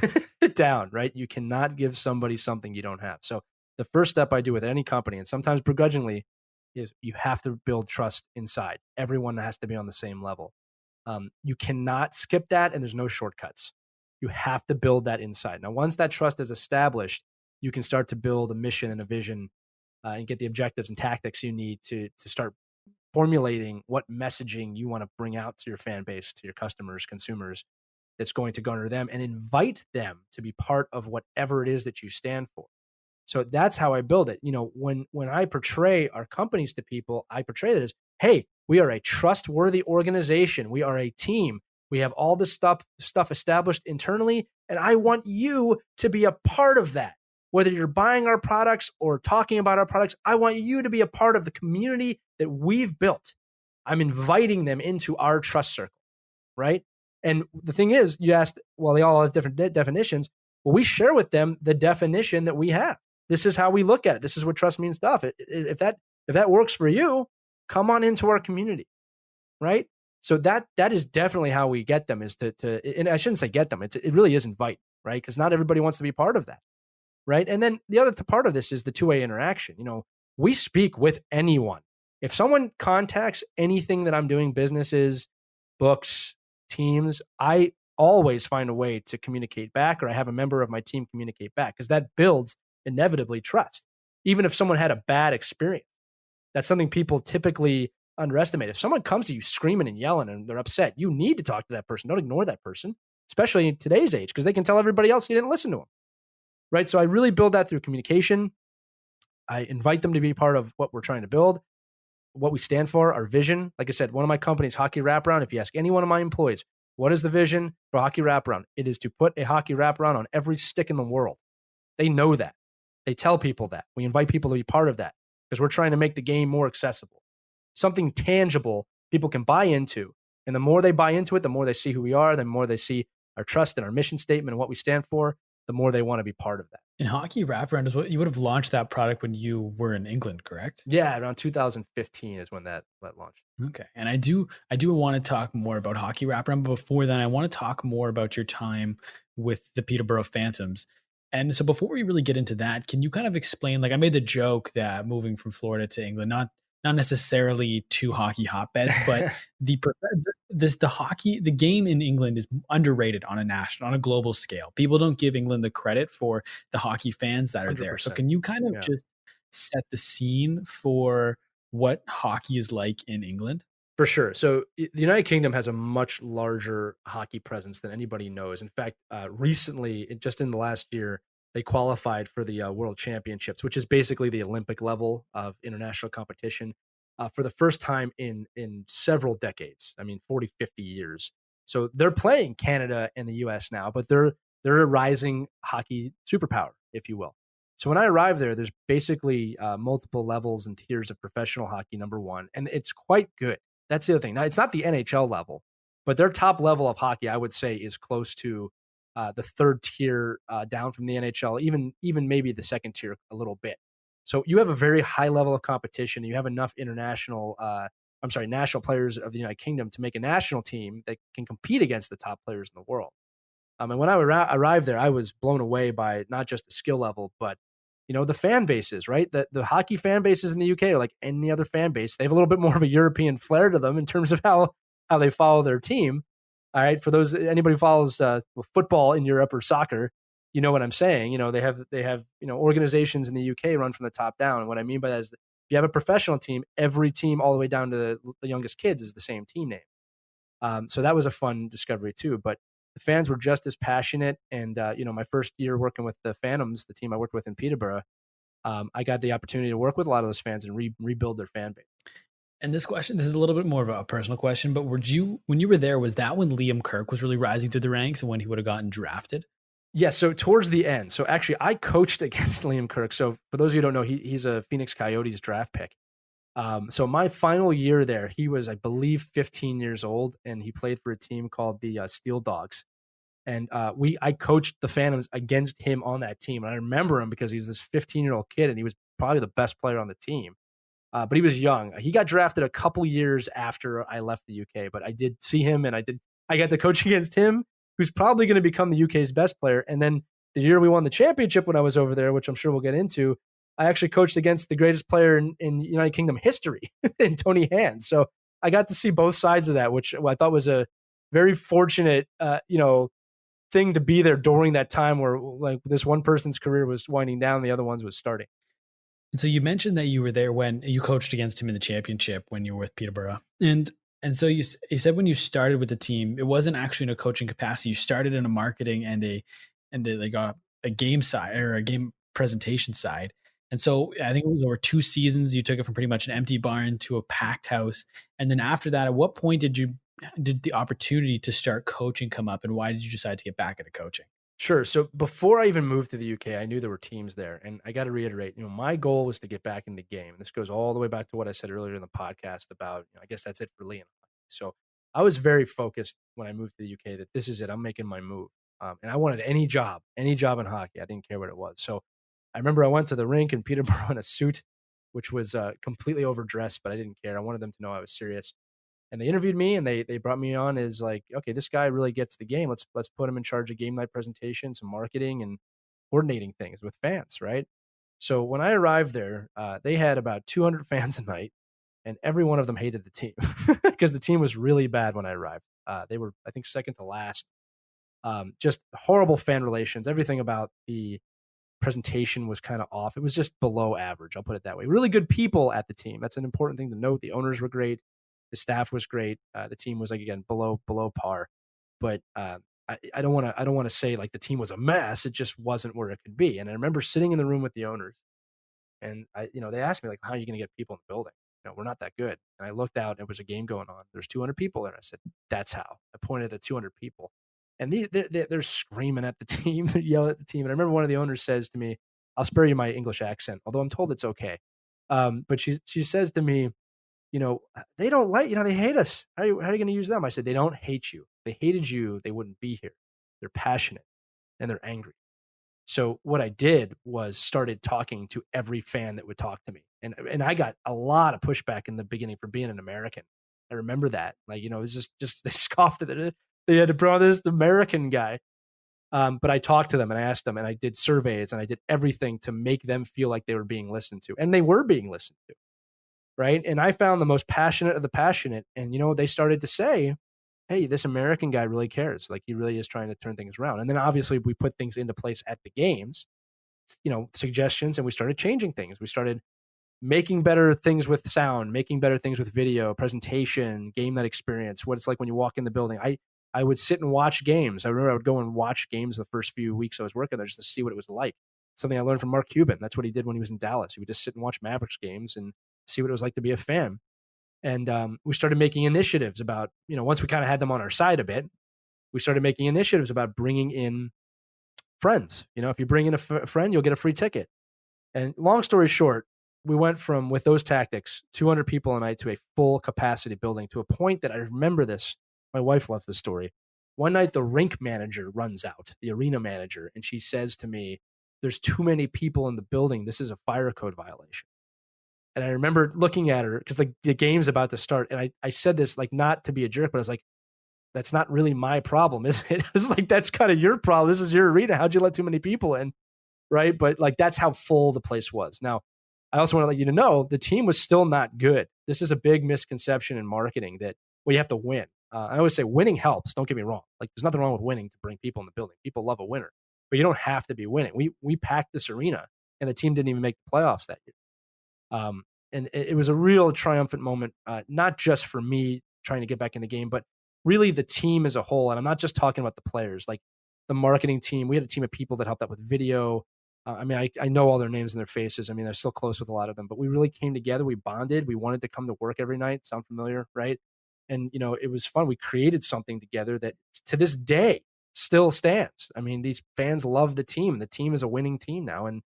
S2: down. Right? You cannot give somebody something you don't have. So the first step I do with any company, and sometimes begrudgingly, is you have to build trust inside. Everyone has to be on the same level. You cannot skip that, and there's no shortcuts. You have to build that inside. Now, once that trust is established, you can start to build a mission and a vision and get the objectives and tactics you need to start formulating what messaging you want to bring out to your fan base, to your customers, consumers, that's going to garner them and invite them to be part of whatever it is that you stand for. So that's how I build it. When I portray our companies to people, I portray it as, hey, we are a trustworthy organization. We are a team. We have all this stuff established internally, and I want you to be a part of that. Whether you're buying our products or talking about our products, I want you to be a part of the community that we've built. I'm inviting them into our trust circle, right? And the thing is, you asked, well, they all have different definitions. Well, we share with them the definition that we have. This is how we look at it. This is what trust means stuff. If that works for you, come on into our community, right? So that is definitely how we get them, is to and I shouldn't say get them. It really is invite, right? Because not everybody wants to be part of that, right? And then the other part of this is the two-way interaction. We speak with anyone. If someone contacts anything that I'm doing, businesses, books, teams, I always find a way to communicate back, or I have a member of my team communicate back, because that builds inevitably trust. Even if someone had a bad experience, that's something people typically underestimate. If someone comes to you screaming and yelling and they're upset, you need to talk to that person. Don't ignore that person, especially in today's age, because they can tell everybody else you didn't listen to them. Right? So I really build that through communication. I invite them to be part of what we're trying to build, what we stand for, our vision. Like I said, one of my companies, Hockey Wraparound, if you ask any one of my employees, what is the vision for Hockey Wraparound? It is to put a hockey wraparound on every stick in the world. They know that. They tell people that. We invite people to be part of that because we're trying to make the game more accessible, something tangible people can buy into. And the more they buy into it, the more they see who we are, the more they see our trust and our mission statement and what we stand for, the more they want to be part of that.
S1: And hockey wraparound is what you would have launched that product when you were in England, correct?
S2: Yeah, around 2015 is when that launched.
S1: Okay. And I do want to talk more about hockey wraparound, but before then, I want to talk more about your time with the Peterborough Phantoms. And so before we really get into that, can you kind of explain, like I made the joke that moving from Florida to England, not necessarily two hockey hotbeds, but the the game in England is underrated on a global scale. People don't give England the credit for the hockey fans that are there. So
S2: 100%.
S1: can you kind of
S2: Yeah.
S1: just set the scene for what hockey is like in England?
S2: For sure. So the United Kingdom has a much larger hockey presence than anybody knows. In fact, recently, just in the last year, they qualified for the World Championships, which is basically the Olympic level of international competition, for the first time in several decades. I mean, 40, 50 years. So they're playing Canada and the US now, but they're a rising hockey superpower, if you will. So when I arrived there, there's basically multiple levels and tiers of professional hockey, number one, and it's quite good. That's the other thing. Now, it's not the NHL level, but their top level of hockey, I would say, is close to the third tier down from the NHL, even maybe the second tier a little bit. So you have a very high level of competition. You have enough national players of the United Kingdom to make a national team that can compete against the top players in the world. And when I arrived there, I was blown away by not just the skill level, but the fan bases, right? The hockey fan bases in the UK are like any other fan base. They have a little bit more of a European flair to them in terms of how they follow their team. All right, for those anybody who follows football in Europe or soccer, you know what I'm saying. They have organizations in the UK run from the top down. And what I mean by that is, if you have a professional team, every team all the way down to the youngest kids is the same team name. So that was a fun discovery too. But the fans were just as passionate. And my first year working with the Phantoms, the team I worked with in Peterborough, I got the opportunity to work with a lot of those fans and rebuild their fan base.
S1: And this is a little bit more of a personal question, but when you were there, was that when Liam Kirk was really rising through the ranks and when he would have gotten drafted?
S2: Yeah, so towards the end. So actually, I coached against Liam Kirk. So for those of you who don't know, he's a Phoenix Coyotes draft pick. So my final year there, he was, I believe, 15 years old, and he played for a team called the Steel Dogs. And I coached the Phantoms against him on that team. And I remember him because he's this 15-year-old kid, and he was probably the best player on the team. But he was young. He got drafted a couple years after I left the UK, but I did see him, and I got to coach against him, who's probably going to become the UK's best player. And then the year we won the championship when I was over there, which I'm sure we'll get into, I actually coached against the greatest player in United Kingdom history, in Tony Hand. So I got to see both sides of that, which I thought was a very fortunate, thing to be there during that time where like this one person's career was winding down, the other one's was starting.
S1: And so you mentioned that you were there when you coached against him in the championship when you were with Peterborough. And so you said when you started with the team, it wasn't actually in a coaching capacity. You started in a marketing and a game side or a game presentation side. And so I think it was over 2 seasons. You took it from pretty much an empty barn to a packed house. And then after that, at what point did the opportunity to start coaching come up, and why did you decide to get back into coaching?
S2: Sure. So before I even moved to the UK, I knew there were teams there. And I got to reiterate, my goal was to get back in the game. This goes all the way back to what I said earlier in the podcast about, I guess that's it for Liam. So I was very focused when I moved to the UK that this is it. I'm making my move. And I wanted any job in hockey. I didn't care what it was. So I remember I went to the rink in Peterborough in a suit, which was completely overdressed, but I didn't care. I wanted them to know I was serious. And they interviewed me, and they brought me on as like, okay, this guy really gets the game. Let's put him in charge of game night presentations, some marketing, and coordinating things with fans, right? So when I arrived there, they had about 200 fans a night, and every one of them hated the team because the team was really bad when I arrived. They were, I think, second to last. Just horrible fan relations. Everything about the presentation was kind of off. It was just below average. I'll put it that way. Really good people at the team. That's an important thing to note. The owners were great. The staff was great. The team was like, again, below par. But I don't want to say like the team was a mess. It just wasn't where it could be. And I remember sitting in the room with the owners, And they asked me like, how are you going to get people in the building? We're not that good. And I looked out and it was a game going on. There's 200 people there. And I said, that's how. I pointed at 200 people. And they're screaming at the team, they're yelling at the team. And I remember one of the owners says to me, I'll spare you my English accent, although I'm told it's okay. But she says to me, they don't like, they hate us. How are you going to use them? I said, they don't hate you. If they hated you, they wouldn't be here. They're passionate and they're angry. So what I did was started talking to every fan that would talk to me. And I got a lot of pushback in the beginning for being an American. I remember that. Like, it was just they scoffed at it. They had to bring this American guy. But I talked to them and I asked them and I did surveys and I did everything to make them feel like they were being listened to. And they were being listened to. Right. And I found the most passionate of the passionate. And, they started to say, hey, this American guy really cares. Like, he really is trying to turn things around. And then obviously we put things into place at the games, suggestions, and we started changing things. We started making better things with sound, making better things with video, presentation, game night experience, what it's like when you walk in the building. I would sit and watch games. I remember I would go and watch games the first few weeks I was working there just to see what it was like. Something I learned from Mark Cuban. That's what he did when he was in Dallas. He would just sit and watch Mavericks games and see what it was like to be a fan. And we started making initiatives about, once we kind of had them on our side a bit, we started making initiatives about bringing in friends. If you bring in a friend, you'll get a free ticket. And long story short, we went from, with those tactics, 200 people a night to a full capacity building, to a point that I remember this. My wife loves this story. One night, the rink manager runs out, the arena manager, and she says to me, there's too many people in the building. This is a fire code violation. And I remember looking at her because the game's about to start. And I said this, like, not to be a jerk, but I was like, that's not really my problem, is it? It's like, that's kind of your problem. This is your arena. How'd you let too many people in? Right. But like, that's how full the place was. Now, I also want to let you know the team was still not good. This is a big misconception in marketing that, well, you have to win. I always say winning helps. Don't get me wrong. Like, there's nothing wrong with winning to bring people in the building. People love a winner, but you don't have to be winning. We packed this arena and the team didn't even make the playoffs that year. And it was a real triumphant moment, not just for me trying to get back in the game, but really the team as a whole. And I'm not just talking about the players, like the marketing team. We had a team of people that helped out with video. I know all their names and their faces. I mean, I'm still close with a lot of them, but we really came together. We bonded. We wanted to come to work every night. Sound familiar, right? And, it was fun. We created something together that to this day still stands. I mean, these fans love the team. The team is a winning team now. And,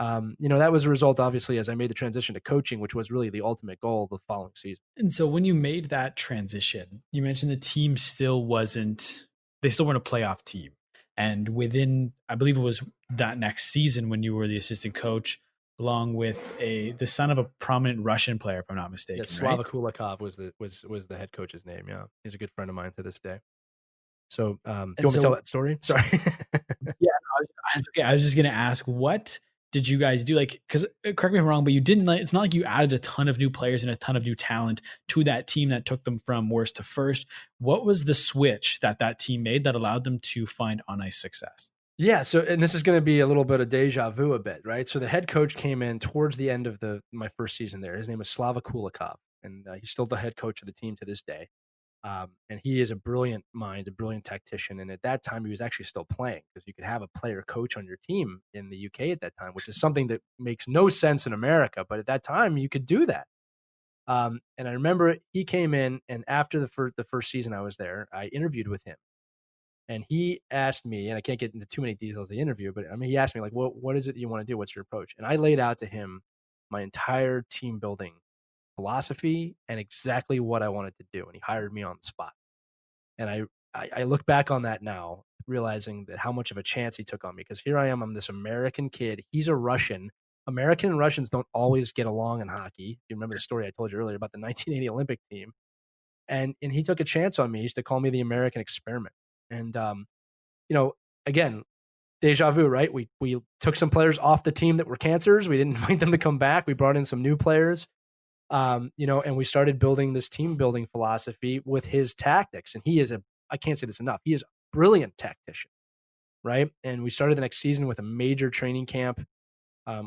S2: that was a result, obviously, as I made the transition to coaching, which was really the ultimate goal the following season.
S1: And so when you made that transition, you mentioned the team still they still weren't a playoff team. And within, I believe it was that next season when you were the assistant coach, along with the son of a prominent Russian player, if I'm not mistaken.
S2: Yeah, Slava Kulikov was the head coach's name. Yeah, he's a good friend of mine to this day. So, do you want me to tell that story? Sorry.
S1: Yeah, I was just gonna ask, what did you guys do? Like, because correct me if I'm wrong, but you didn't. It's not like you added a ton of new players and a ton of new talent to that team that took them from worst to first. What was the switch that team made that allowed them to find on ice success?
S2: Yeah. So, and this is going to be a little bit of deja vu a bit, right? So the head coach came in towards the end of my first season there. His name was Slava Kulikov, and he's still the head coach of the team to this day. And he is a brilliant mind, a brilliant tactician. And at that time, he was actually still playing, because you could have a player coach on your team in the UK at that time, which is something that makes no sense in America. But at that time, you could do that. And I remember he came in, and after the first season I was there, I interviewed with him. And he asked me, and I can't get into too many details of the interview, but I mean, he asked me, like, what is it that you want to do? What's your approach? And I laid out to him my entire team building philosophy and exactly what I wanted to do. And he hired me on the spot. And I look back on that now, realizing that how much of a chance he took on me, because here I am, I'm this American kid. He's a Russian. American and Russians don't always get along in hockey. You remember the story I told you earlier about the 1980 Olympic team. And he took a chance on me. He used to call me the American experiment. And, again, deja vu, right? We took some players off the team that were cancers. We didn't invite them to come back. We brought in some new players. And we started building this team building philosophy with his tactics. And I can't say this enough, he is a brilliant tactician, right? And we started the next season with a major training camp,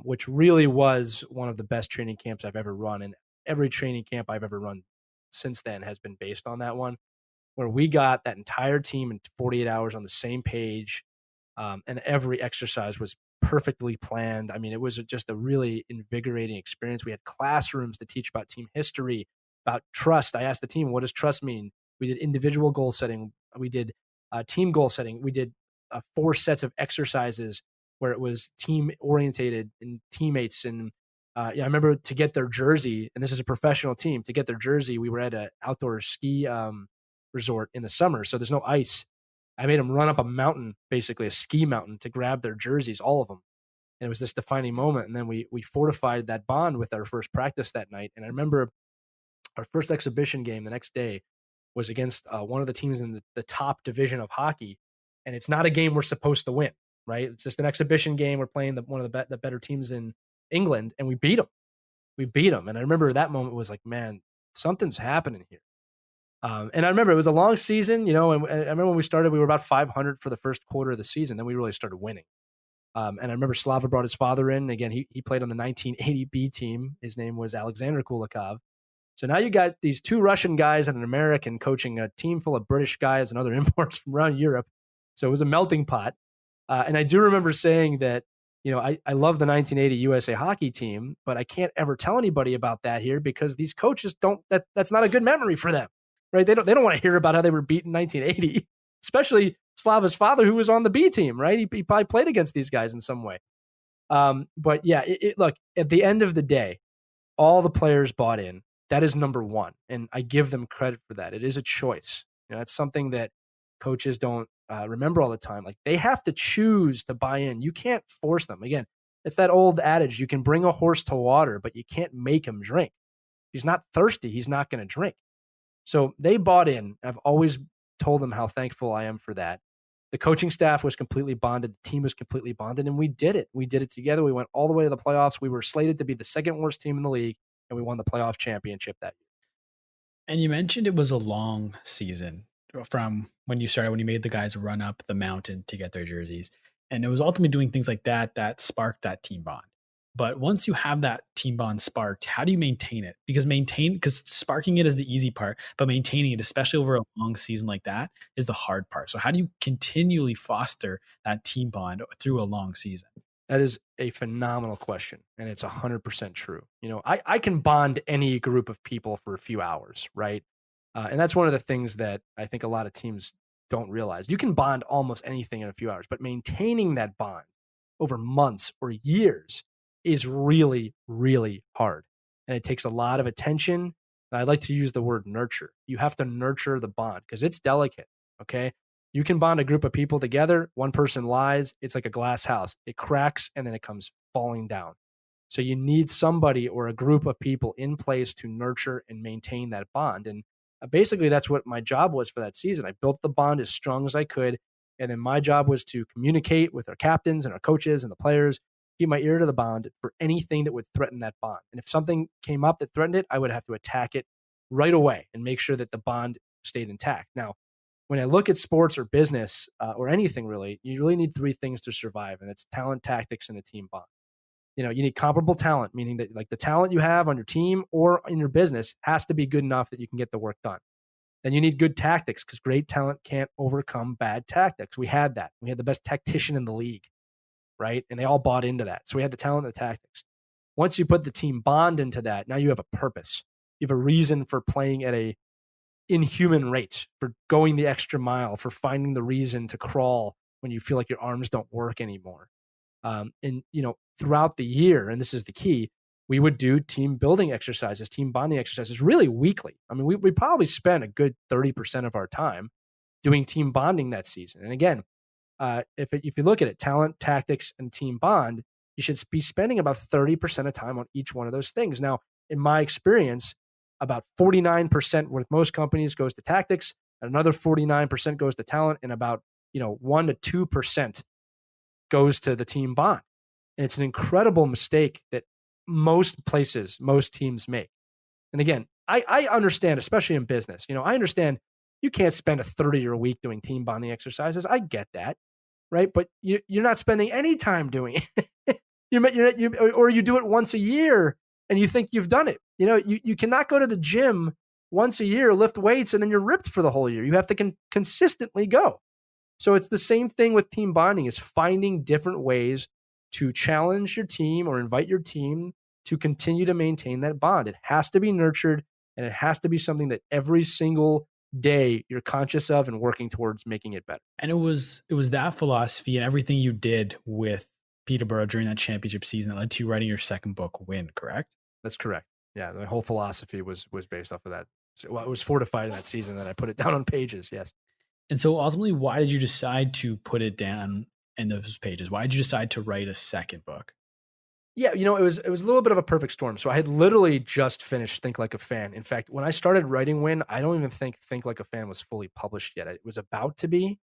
S2: which really was one of the best training camps I've ever run. And every training camp I've ever run since then has been based on that one, where we got that entire team in 48 hours on the same page. And every exercise was perfectly planned. I mean, it was just a really invigorating experience. We had classrooms to teach about team history, about trust. I asked the team, what does trust mean? We did individual goal setting. We did team goal setting. We did 4 sets of exercises where it was team orientated and teammates. And I remember to get their jersey, and this is a professional team, to get their jersey, we were at an outdoor ski resort in the summer. So there's no ice. I made them run up a mountain, basically a ski mountain, to grab their jerseys, all of them. And it was this defining moment. And then we fortified that bond with our first practice that night. And I remember our first exhibition game the next day was against one of the teams in the top division of hockey. And it's not a game we're supposed to win, right? It's just an exhibition game. We're playing one of the better teams in England, and we beat them. We beat them. And I remember that moment was like, man, something's happening here. And I remember it was a long season, and I remember when we started, we were about 500 for the first quarter of the season. Then we really started winning. And I remember Slava brought his father in. Again, he played on the 1980 B team. His name was Alexander Kulikov. So now you got these 2 Russian guys and an American coaching a team full of British guys and other imports from around Europe. So it was a melting pot. And I do remember saying that, I love the 1980 USA hockey team, but I can't ever tell anybody about that here because these coaches that's not a good memory for them, right? They don't want to hear about how they were beat in 1980, especially Slava's father, who was on the B team, right? He probably played against these guys in some way. But yeah, look, at the end of the day, all the players bought in. That is number one. And I give them credit for that. It is a choice. That's something that coaches don't remember all the time. Like, they have to choose to buy in. You can't force them. Again, it's that old adage, you can bring a horse to water, but you can't make him drink. If he's not thirsty, he's not going to drink. So they bought in. I've always told them how thankful I am for that. The coaching staff was completely bonded. The team was completely bonded, and we did it. We did it together. We went all the way to the playoffs. We were slated to be the second worst team in the league, and we won the playoff championship that year.
S1: And you mentioned it was a long season from when you made the guys run up the mountain to get their jerseys. And it was ultimately doing things like that sparked that team bond. But once you have that team bond sparked, how do you maintain it? Because sparking it is the easy part, but maintaining it, especially over a long season like that, is the hard part. So how do you continually foster that team bond through a long season?
S2: That is a phenomenal question, and it's 100% true. I can bond any group of people for a few hours, right? And that's one of the things that I think a lot of teams don't realize. You can bond almost anything in a few hours, but maintaining that bond over months or years is really, really hard. And it takes a lot of attention. And I like to use the word nurture. You have to nurture the bond because it's delicate, okay? You can bond a group of people together. One person lies. It's like a glass house. It cracks and then it comes falling down. So you need somebody or a group of people in place to nurture and maintain that bond. And basically, that's what my job was for that season. I built the bond as strong as I could. And then my job was to communicate with our captains and our coaches and the players, keep my ear to the bond for anything that would threaten that bond. And if something came up that threatened it, I would have to attack it right away and make sure that the bond stayed intact. Now, when I look at sports or business or anything really, you really need 3 things to survive, and it's talent, tactics, and a team bond. You need comparable talent, meaning that like the talent you have on your team or in your business has to be good enough that you can get the work done. Then you need good tactics because great talent can't overcome bad tactics. We had that. We had the best tactician in the league, right? And they all bought into that. So we had the talent and the tactics. Once you put the team bond into that, now you have a purpose. You have a reason for playing at a inhuman rate, for going the extra mile, for finding the reason to crawl when you feel like your arms don't work anymore. And throughout the year, and this is the key, we would do team building exercises, team bonding exercises really weekly. I mean, we probably spent a good 30% of our time doing team bonding that season. And again, if you look at it, talent, tactics, and team bond, you should be spending about 30% of time on each one of those things. Now, in my experience, about 49% with most companies goes to tactics, and another 49% goes to talent, and about 1 to 2% goes to the team bond. And it's an incredible mistake that most teams make. And again, I understand, especially in business, I understand you can't spend a 30-year week doing team bonding exercises. I get that, right? But you're not spending any time doing it. Or you do it once a year and you think you've done it. You cannot go to the gym once a year, lift weights, and then you're ripped for the whole year. You have to consistently go. So it's the same thing with team bonding, is finding different ways to challenge your team or invite your team to continue to maintain that bond. It has to be nurtured, and it has to be something that every single day you're conscious of and working towards making it better.
S1: And it was that philosophy and everything you did with Peterborough during that championship season that led to you writing your second book, Win, correct?
S2: That's correct. Yeah, the whole philosophy was based off of that. So, well, it was fortified in that season that I put it down on pages. Yes.
S1: And so ultimately, why did you decide to put it down in those pages? Why did you decide to write a second book?
S2: Yeah, it was a little bit of a perfect storm. So I had literally just finished Think Like a Fan. In fact, when I started writing Win, I don't even think Like a Fan was fully published yet. It was about to be,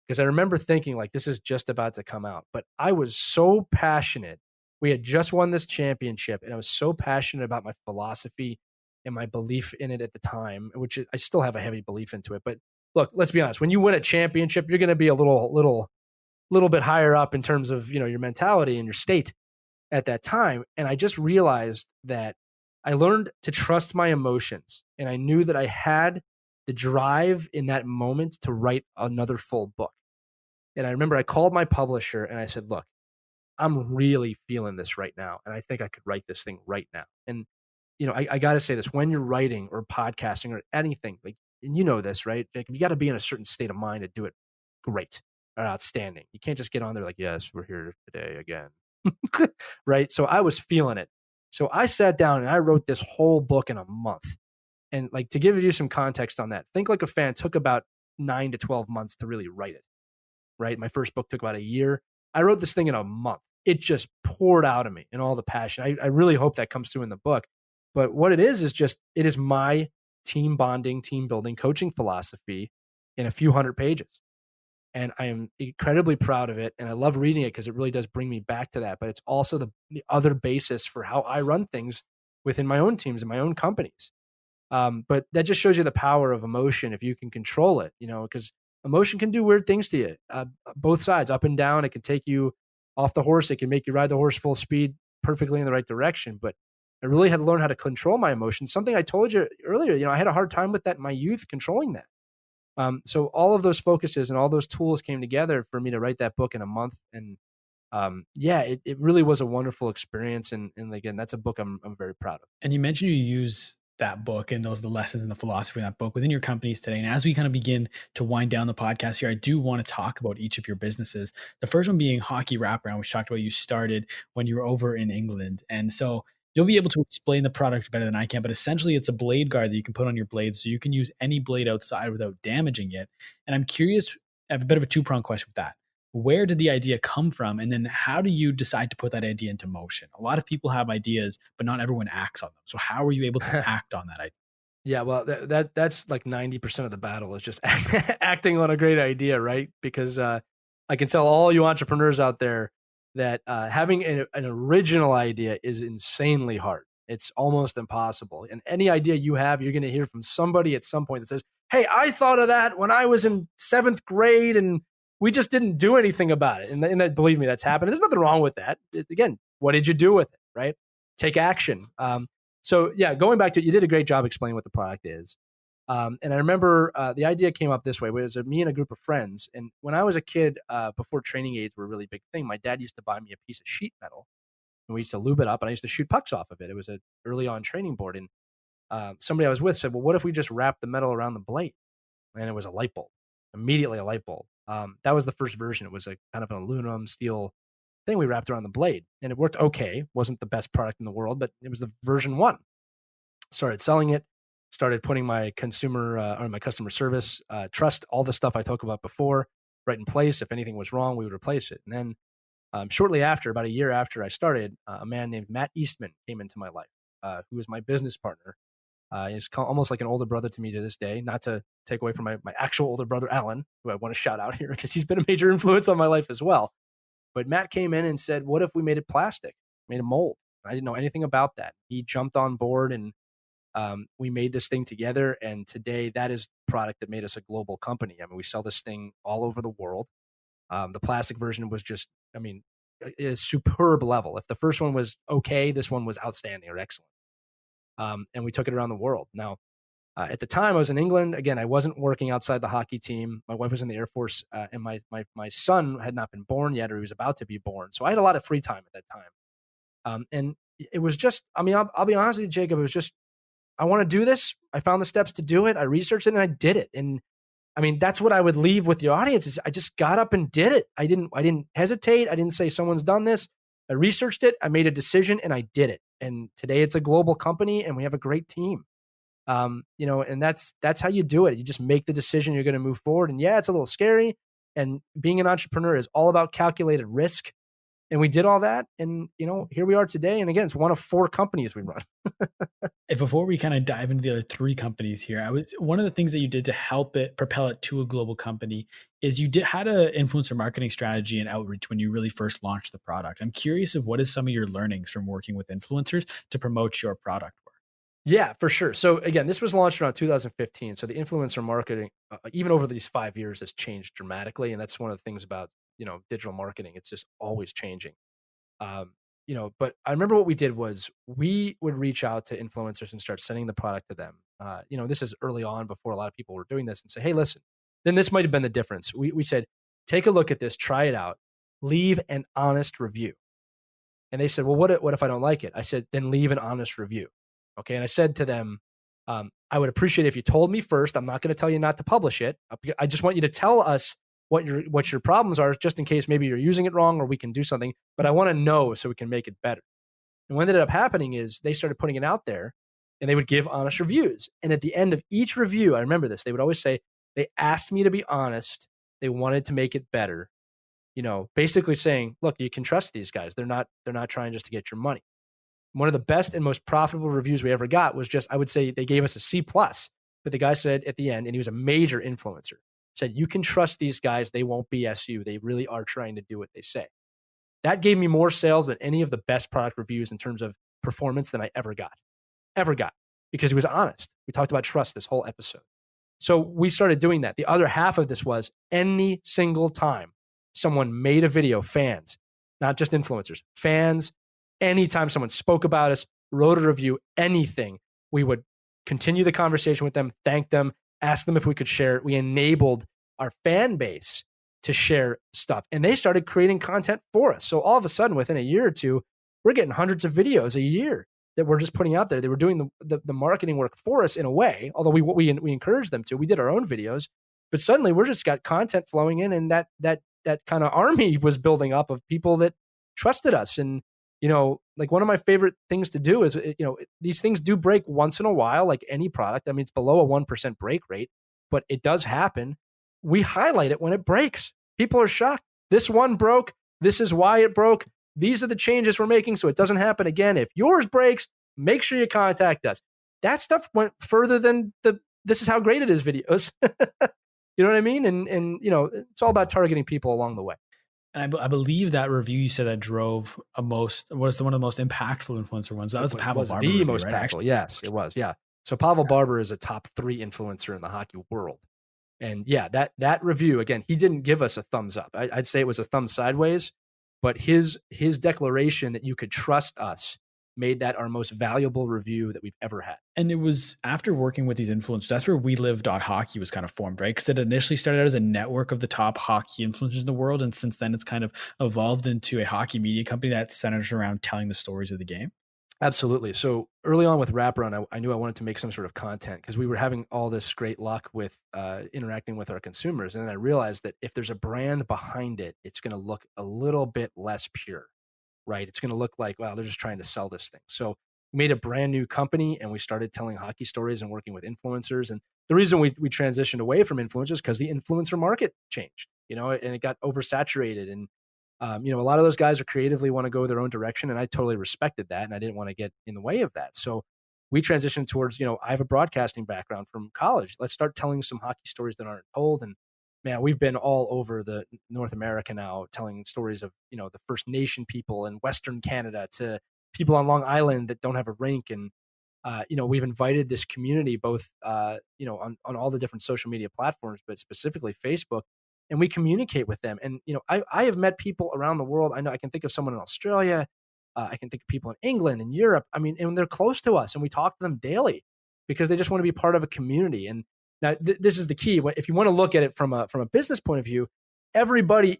S2: because I remember thinking like this is just about to come out. But I was so passionate. We had just won this championship, and I was so passionate about my philosophy and my belief in it at the time, I still have a heavy belief into it. But look, let's be honest. When you win a championship, you're going to be a little bit higher up in terms of your mentality and your state at that time. And I just realized that I learned to trust my emotions, and I knew that I had the drive in that moment to write another full book. And I remember I called my publisher and I said, look, I'm really feeling this right now. And I think I could write this thing right now. And, I got to say this, when you're writing or podcasting or anything, like, and you know this, right? Like, you got to be in a certain state of mind to do it great or outstanding. You can't just get on there like, yes, we're here today again. Right. So I was feeling it. So I sat down and I wrote this whole book in a month. And like, to give you some context on that, Think Like a Fan took about 9 to 12 months to really write it. Right. My first book took about a year. I wrote this thing in a month. It just poured out of me and all the passion. I really hope that comes through in the book. But what it is just, it is my team bonding, team building, coaching philosophy in a few hundred pages. And I am incredibly proud of it. And I love reading it because it really does bring me back to that. But it's also the other basis for how I run things within my own teams and my own companies. But that just shows you the power of emotion if you can control it, because emotion can do weird things to you, both sides, up and down. It can take you off the horse. It can make you ride the horse full speed perfectly in the right direction. But I really had to learn how to control my emotions. Something I told you earlier, I had a hard time with that in my youth, controlling that. So all of those focuses and all those tools came together for me to write that book in a month. And it really was a wonderful experience. And again, that's a book I'm very proud of.
S1: And you mentioned you use that book and the lessons and the philosophy in that book within your companies today. And as we kind of begin to wind down the podcast here, I do want to talk about each of your businesses. The first one being Hockey Wraparound, which talked about you started when you were over in England. And so you'll be able to explain the product better than I can, but essentially it's a blade guard that you can put on your blades so you can use any blade outside without damaging it. And I'm curious, I have a bit of a two-pronged question with that. Where did the idea come from? And then how do you decide to put that idea into motion? A lot of people have ideas, but not everyone acts on them. So how are you able to act on that idea?
S2: Yeah, well, that's like 90% of the battle is just acting on a great idea, right? Because I can tell all you entrepreneurs out there that having an original idea is insanely hard. It's almost impossible. And any idea you have, you're going to hear from somebody at some point that says, "Hey, I thought of that when I was in 7th grade, and we just didn't do anything about it." And that, believe me, that's happened. There's nothing wrong with that. Again, what did you do with it, right? Take action. So yeah, going back to it, you did a great job explaining what the product is. And I remember the idea came up this way. It was me and a group of friends. And when I was a kid, before training aids were a really big thing, my dad used to buy me a piece of sheet metal, and we used to lube it up, and I used to shoot pucks off of it. It was an early on training board. And somebody I was with said, well, what if we just wrap the metal around the blade? And it was a light bulb, immediately a light bulb. That was the first version. It was a kind of an aluminum steel thing we wrapped around the blade, and it worked okay. Wasn't the best product in the world, but it was the version 1. Started selling it, started putting my my customer service, trust, all the stuff I talked about before, right in place. If anything was wrong, we would replace it. And then shortly after, about a year after I started, a man named Matt Eastman came into my life, who was my business partner. He's almost like an older brother to me to this day, not to take away from my actual older brother, Alan, who I want to shout out here because he's been a major influence on my life as well. But Matt came in and said, what if we made it plastic, made a mold? I didn't know anything about that. He jumped on board, and we made this thing together. And today that is the product that made us a global company. I mean, we sell this thing all over the world. The plastic version was just, a superb level. If the first one was okay, this one was outstanding or excellent. And we took it around the world. Now, At the time, I was in England. Again, I wasn't working outside the hockey team. My wife was in the Air Force, and my son had not been born yet, or he was about to be born. So I had a lot of free time at that time. And it was just, I mean, I'll be honest with you, Jacob. It was just, I want to do this. I found the steps to do it. I researched it and I did it. And I mean, that's what I would leave with the audience is I just got up and did it. I didn't hesitate. I didn't say someone's done this. I researched it. I made a decision and I did it. And today it's a global company and we have a great team. And that's how you do it. You just make the decision you're going to move forward. And yeah, it's a little scary. And being an entrepreneur is all about calculated risk. And we did all that. And, here we are today. And again, it's one of 4 companies we run.
S1: And before we kind of dive into the other 3 companies here, one of the things that you did to help it propel it to a global company is you had an influencer marketing strategy and outreach when you really first launched the product. I'm curious of what is some of your learnings from working with influencers to promote your product were?
S2: Yeah, for sure. So again, this was launched around 2015. So the influencer marketing, even over these 5 years, has changed dramatically. And that's one of the things about, digital marketing. It's just always changing. Um, but I remember what we did was we would reach out to influencers and start sending the product to them. This is early on before a lot of people were doing this and say, hey, listen, then this might have been the difference. We said, take a look at this, try it out, leave an honest review. And they said, well, what if I don't like it? I said, then leave an honest review. Okay. And I said to them, I would appreciate it if you told me first. I'm not going to tell you not to publish it. I just want you to tell us what your problems are, just in case maybe you're using it wrong or we can do something. But I want to know so we can make it better. And what ended up happening is they started putting it out there and they would give honest reviews. And at the end of each review, I remember this, they would always say, they asked me to be honest. They wanted to make it better. Basically saying, look, you can trust these guys. They're not trying just to get your money. One of the best and most profitable reviews we ever got was I would say they gave us a C+, but the guy said at the end, and he was a major influencer, said, you can trust these guys. They won't BS you. They really are trying to do what they say. That gave me more sales than any of the best product reviews in terms of performance than I ever got, because he was honest. We talked about trust this whole episode. So we started doing that. The other half of this was any single time someone made a video, fans, not just influencers, fans, anytime someone spoke about us, wrote a review, anything, we would continue the conversation with them, thank them, ask them if we could share it. We enabled our fan base to share stuff, and they started creating content for us. So all of a sudden, within a year or two, we're getting hundreds of videos a year that we're just putting out there. They were doing the marketing work for us in a way, although we encouraged them to. We did our own videos, but suddenly we're just got content flowing in, and that kind of army was building up of people that trusted us. And like one of my favorite things to do is, these things do break once in a while, like any product. I mean, it's below a 1% break rate, but it does happen. We highlight it when it breaks. People are shocked. This one broke. This is why it broke. These are the changes we're making so it doesn't happen again. If yours breaks, make sure you contact us. That stuff went further than this is how great it is videos. You know what I mean? And it's all about targeting people along the way.
S1: And I believe that review you said that drove was one of the most impactful influencer ones. That was the Pavel Barber review,
S2: most
S1: right?
S2: impactful.
S1: Actually,
S2: yes, it was. Yeah. So Pavel Barber is a top 3 influencer in the hockey world. And yeah, that review, again, he didn't give us a thumbs up. I'd say it was a thumb sideways, but his declaration that you could trust us made that our most valuable review that we've ever had.
S1: And it was after working with these influencers, that's where WeLive.Hockey was kind of formed, right? Because it initially started out as a network of the top hockey influencers in the world. And since then, it's kind of evolved into a hockey media company that centers around telling the stories of the game.
S2: Absolutely. So early on with Wrap Run, I knew I wanted to make some sort of content because we were having all this great luck with interacting with our consumers. And then I realized that if there's a brand behind it, it's going to look a little bit less pure, right? It's going to look like, wow, they're just trying to sell this thing. So we made a brand new company and we started telling hockey stories and working with influencers. And the reason we transitioned away from influencers because the influencer market changed, and it got oversaturated. And a lot of those guys are creatively want to go their own direction, and I totally respected that, and I didn't want to get in the way of that. So we transitioned towards, I have a broadcasting background from college. Let's start telling some hockey stories that aren't told. And man, we've been all over the North America now, telling stories of, the First Nation people in Western Canada to people on Long Island that don't have a rink. And, we've invited this community both, on all the different social media platforms, but specifically Facebook. And we communicate with them. And, I have met people around the world. I know I can think of someone in Australia. I can think of people in England and Europe. I mean, and they're close to us and we talk to them daily. because they just want to be part of a community. And now this is the key. If you want to look at it from a business point of view, everybody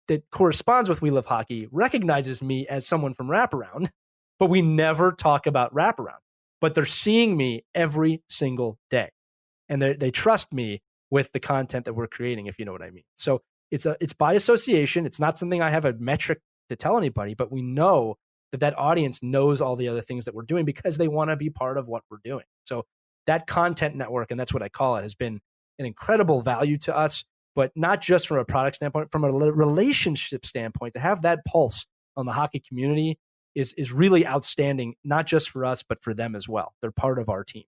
S2: that corresponds with We Live Hockey recognizes me as someone from Wraparound, but we never talk about Wraparound. But they're seeing me every single day, and they trust me with the content that we're creating, if you know what I mean. So it's by association. It's not something I have a metric to tell anybody, but we know that audience knows all the other things that we're doing because they want to be part of what we're doing. So that content network, and that's what I call it, has been an incredible value to us, but not just from a product standpoint, from a relationship standpoint. To have that pulse on the hockey community is really outstanding, not just for us, but for them as well. They're part of our team.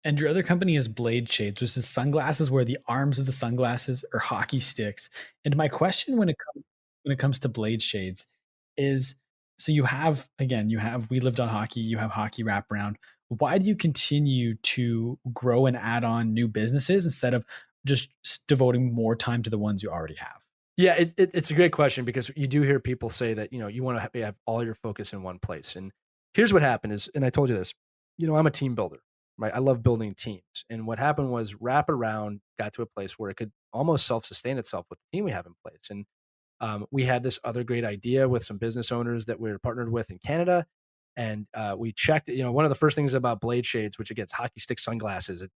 S1: And your other company is Blade Shades, which is sunglasses where the arms of the sunglasses are hockey sticks. And my question when it comes to Blade Shades is, so you have We Lived on Hockey, you have Hockey Wraparound. Why do you continue to grow and add on new businesses instead of just devoting more time to the ones you already have?
S2: Yeah, it's a great question, because you do hear people say that, you want to have all your focus in one place. And here's what happened is, and I told you this, I'm a team builder, right? I love building teams. And what happened was Wraparound got to a place where it could almost self-sustain itself with the team we have in place. And we had this other great idea with some business owners that we were partnered with in Canada. And we checked, one of the first things about Blade Shades, which again, it's hockey stick sunglasses. It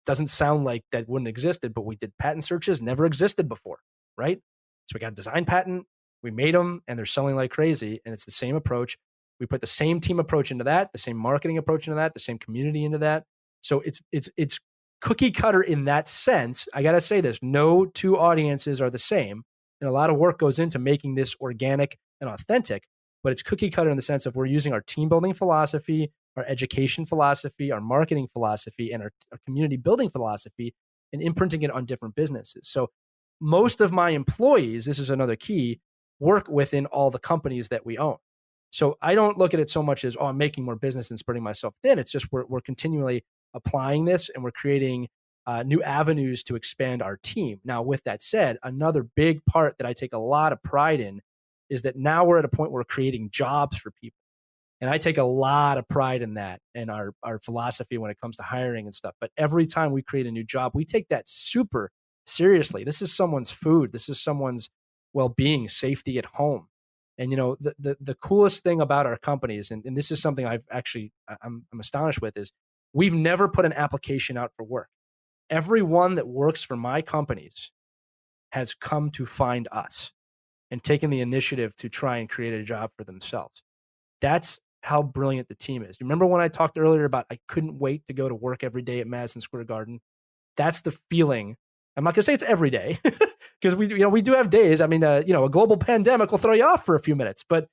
S2: doesn't sound like that wouldn't existed, but we did patent searches, never existed before, right? So we got a design patent, we made them, and they're selling like crazy. And it's the same approach. We put the same team approach into that, the same marketing approach into that, the same community into that. So it's cookie cutter in that sense. I got to say this, no two audiences are the same. And a lot of work goes into making this organic and authentic, but it's cookie cutter in the sense of we're using our team building philosophy, our education philosophy, our marketing philosophy, and our community building philosophy, and imprinting it on different businesses. So most of my employees, this is another key, work within all the companies that we own. So I don't look at it so much as, I'm making more business and spreading myself thin. It's just we're continually applying this, and we're creating new avenues to expand our team. Now, with that said, another big part that I take a lot of pride in is that now we're at a point where we're creating jobs for people. And I take a lot of pride in that and our philosophy when it comes to hiring and stuff. But every time we create a new job, we take that super seriously. This is someone's food. This is someone's well-being, safety at home. And, the coolest thing about our companies, and this is something I'm astonished with, is we've never put an application out for work. Everyone that works for my companies has come to find us and taken the initiative to try and create a job for themselves. That's how brilliant the team is. You remember when I talked earlier about I couldn't wait to go to work every day at Madison Square Garden? That's the feeling. I'm not going to say it's every day because we do have days. I mean, a global pandemic will throw you off for a few minutes, but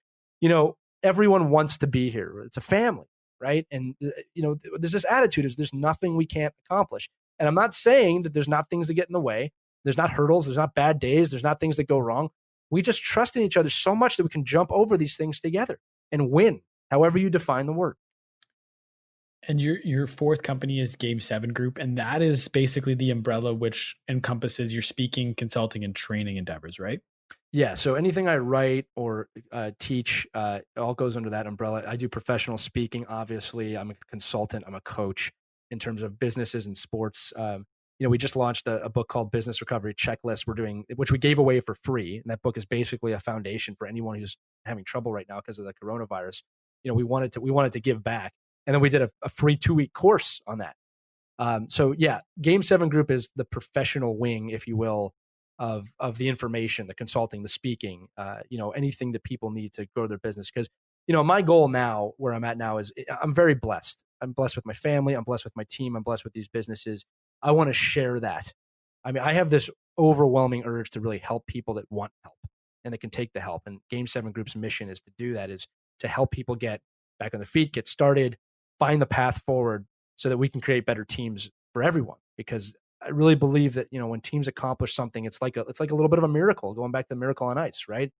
S2: everyone wants to be here. It's a family, right? And there's this attitude: there's nothing we can't accomplish. And I'm not saying that there's not things that get in the way. There's not hurdles. There's not bad days. There's not things that go wrong. We just trust in each other so much that we can jump over these things together and win, however you define the word.
S1: And your fourth company is Game 7 Group, and that is basically the umbrella which encompasses your speaking, consulting, and training endeavors, right?
S2: Yeah. So anything I write or teach all goes under that umbrella. I do professional speaking, obviously. I'm a consultant. I'm a coach in terms of businesses and sports. We just launched a book called Business Recovery Checklist. Which we gave away for free. And that book is basically a foundation for anyone who's having trouble right now because of the coronavirus. We wanted to give back. And then we did a free 2-week course on that. So yeah, Game 7 Group is the professional wing, if you will, of the information, the consulting, the speaking, anything that people need to grow their business. Because, my goal now, where I'm at now, is I'm very blessed. I'm blessed with my family. I'm blessed with my team. I'm blessed with these businesses. I want to share that. I mean, I have this overwhelming urge to really help people that want help and that can take the help. And Game 7 Group's mission is to do that, is to help people get back on their feet, get started, find the path forward so that we can create better teams for everyone. Because I really believe that, when teams accomplish something, it's like a little bit of a miracle, going back to the Miracle on Ice, right?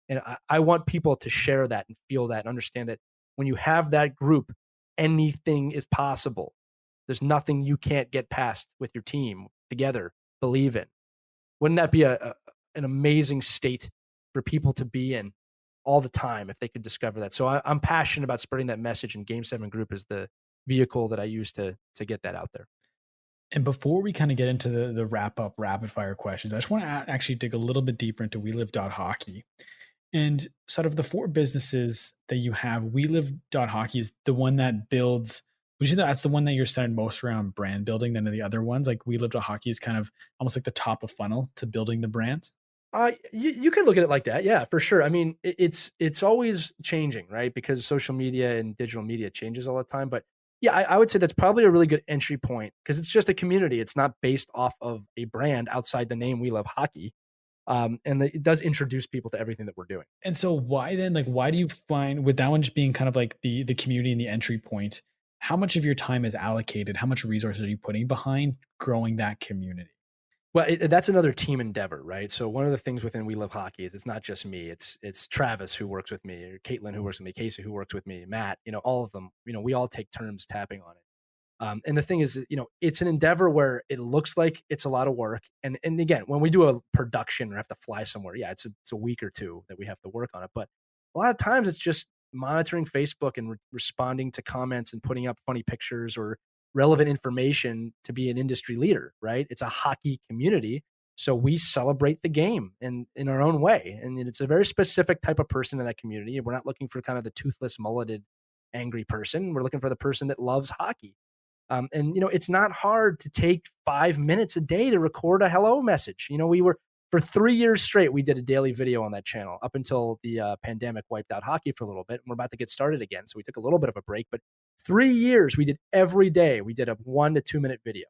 S2: And I want people to share that and feel that and understand that when you have that group, anything is possible. There's nothing you can't get past with your team together, believe in. Wouldn't that be an amazing state for people to be in all the time if they could discover that? So I'm passionate about spreading that message, and Game 7 Group is the vehicle that I use to get that out there.
S1: And before we kind of get into the wrap up rapid fire questions, I just want to actually dig a little bit deeper into WeLive.Hockey. And sort of the four businesses that you have, WeLive.Hockey is the one that builds. Would you say that's the one that you're centered most around brand building than the other ones? Like WeLive.Hockey is kind of almost like the top of funnel to building the brands.
S2: You could look at it like that, yeah, for sure. I mean, it's always changing, right? Because social media and digital media changes all the time. But yeah, I would say that's probably a really good entry point because it's just a community. It's not based off of a brand outside the name We Love Hockey, and it does introduce people to everything that we're doing.
S1: And so why then, like, why do you find with that one just being kind of like the community and the entry point, how much of your time is allocated? How much resources are you putting behind growing that community?
S2: Well, that's another team endeavor, right? So one of the things within We Love Hockey is it's not just me. It's Travis who works with me, or Caitlin who works with me, Casey who works with me, Matt. All of them. We all take turns tapping on it. And the thing is, it's an endeavor where it looks like it's a lot of work. And again, when we do a production or have to fly somewhere, yeah, it's a week or two that we have to work on it. But a lot of times it's just monitoring Facebook and responding to comments and putting up funny pictures or relevant information to be an industry leader, right? It's a hockey community. So we celebrate the game in our own way. And it's a very specific type of person in that community. We're not looking for kind of the toothless, mulleted, angry person. We're looking for the person that loves hockey. And it's not hard to take 5 minutes a day to record a hello message. We were for 3 years straight. We did a daily video on that channel up until the pandemic wiped out hockey for a little bit. And we're about to get started again, so we took a little bit of a break. But 3 years, we did every day. We did a 1 to 2 minute video.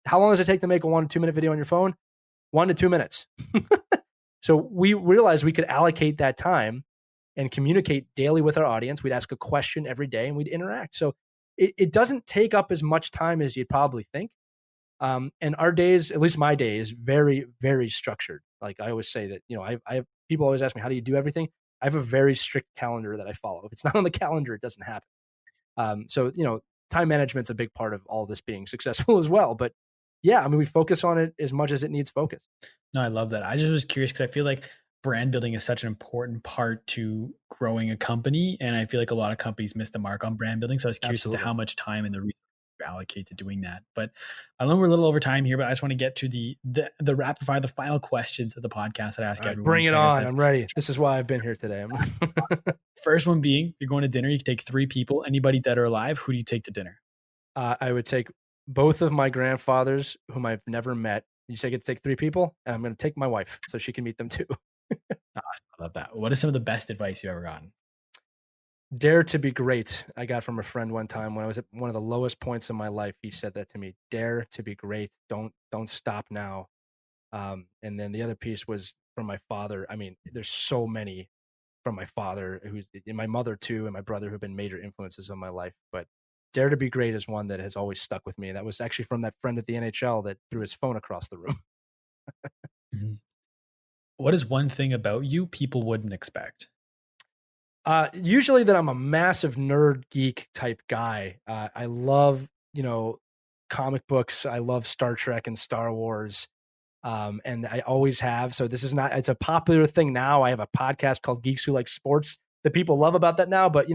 S2: How long does it take to make a 1 to 2 minute video on your phone? 1 to 2 minutes. So we realized we could allocate that time and communicate daily with our audience. We'd ask a question every day and we'd interact. So it doesn't take up as much time as you'd probably think. And our days, at least my day, is very, very structured. Like I always say that, I have people always ask me, how do you do everything? I have a very strict calendar that I follow. If it's not on the calendar, it doesn't happen. So, time management's a big part of all this being successful as well. But yeah, I mean, we focus on it as much as it needs focus.
S1: No, I love that. I just was curious because I feel like brand building is such an important part to growing a company. And I feel like a lot of companies miss the mark on brand building. So I was curious as to
S2: Absolutely.
S1: how much time and the resources you allocate to doing that. But I know we're a little over time here, but I just want to get to the rapid fire, the final questions of the podcast that I ask
S2: All right,
S1: everyone.
S2: bring it
S1: Like I
S2: on.
S1: said,
S2: I'm ready. This is why I've been here today.
S1: first one being you're going to dinner, you can take three people, anybody dead or alive. Who do you take to dinner?
S2: I would take both of my grandfathers, whom I've never met. You say I get to take three people, and I'm going to take my wife so she can meet them too.
S1: Awesome. I love that. What is some of the best advice you've ever gotten?
S2: Dare to be great. I got from a friend one time when I was at one of the lowest points in my life. He said that to me. Dare to be great. Don't stop now. And then the other piece was from my father. I mean, there's so many from my father, who's and my mother too, and my brother who've been major influences on my life. But dare to be great is one that has always stuck with me. And that was actually from that friend at the NHL that threw his phone across the room.
S1: Mhm. What is one thing about you people wouldn't expect?
S2: Usually that I'm a massive nerd geek type guy. I love, comic books. I love Star Trek and Star Wars. And I always have. So this is not, it's a popular thing now. I have a podcast called Geeks Who Like Sports that people love about that now. But,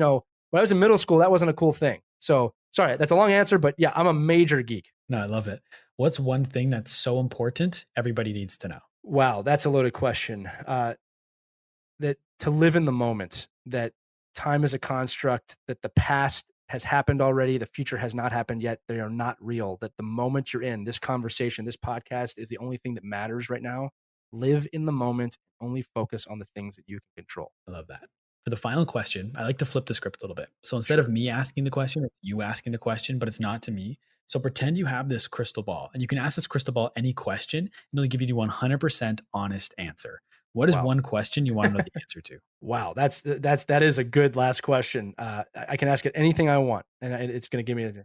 S2: when I was in middle school, that wasn't a cool thing. So sorry, that's a long answer, but yeah, I'm a major geek.
S1: No, I love it. What's one thing that's so important everybody needs to know?
S2: Wow, that's a loaded question. That to live in the moment, that time is a construct, that the past has happened already, the future has not happened yet, they are not real, that the moment you're in, this conversation, this podcast is the only thing that matters right now. Live in the moment, only focus on the things that you can control.
S1: I love that. For the final question, I like to flip the script a little bit. So instead of
S2: Sure.
S1: me asking the question, it's you asking the question, but it's not to me. So pretend you have this crystal ball and you can ask this crystal ball any question and it'll give you the 100% honest answer. What is
S2: Wow.
S1: one question you want to know the answer to?
S2: Wow, that is a good last question. I can ask it anything I want, and it's going to give me.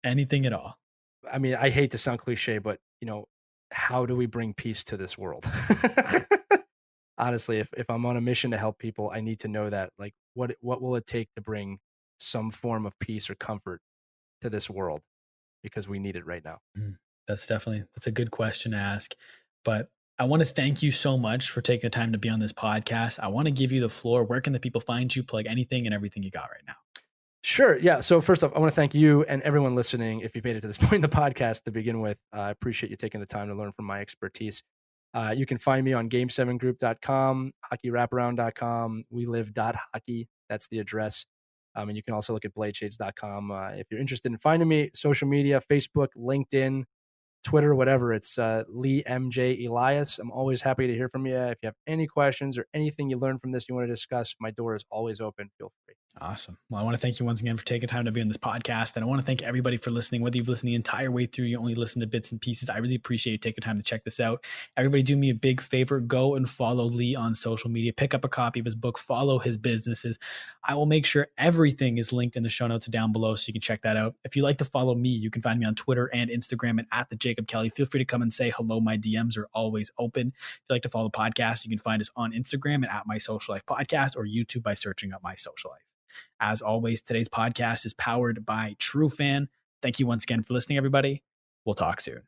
S1: Anything at all.
S2: I mean, I hate to sound cliche, but how do we bring peace to this world? Honestly, if I'm on a mission to help people, I need to know that. Like, what will it take to bring some form of peace or comfort to this world? Because we need it right now.
S1: That's a good question to ask. But I want to thank you so much for taking the time to be on this podcast. I want to give you the floor. Where can the people find you? Plug anything and everything you got right now.
S2: Sure. Yeah. So first off, I want to thank you and everyone listening. If you've made it to this point in the podcast to begin with, I appreciate you taking the time to learn from my expertise. You can find me on game7group.com, hockeywraparound.com, WeLive.Hockey. That's the address. And you can also look at bladeshades.com. If you're interested in finding me, social media, Facebook, LinkedIn, Twitter, whatever, it's Lee MJ Elias. I'm always happy to hear from you. If you have any questions or anything you learned from this you want to discuss, my door is always open. Feel free.
S1: Awesome. Well, I want to thank you once again for taking time to be on this podcast. And I want to thank everybody for listening. Whether you've listened the entire way through, you only listen to bits and pieces, I really appreciate you taking time to check this out. Everybody do me a big favor. Go and follow Lee on social media. Pick up a copy of his book. Follow his businesses. I will make sure everything is linked in the show notes down below so you can check that out. If you like to follow me, you can find me on Twitter and Instagram and at the Jacob Kelly. Feel free to come and say hello. My DMs are always open. If you like to follow the podcast, you can find us on Instagram and at My Social Life Podcast or YouTube by searching up My Social Life. As always, today's podcast is powered by TrueFan. Thank you once again for listening, everybody. We'll talk soon.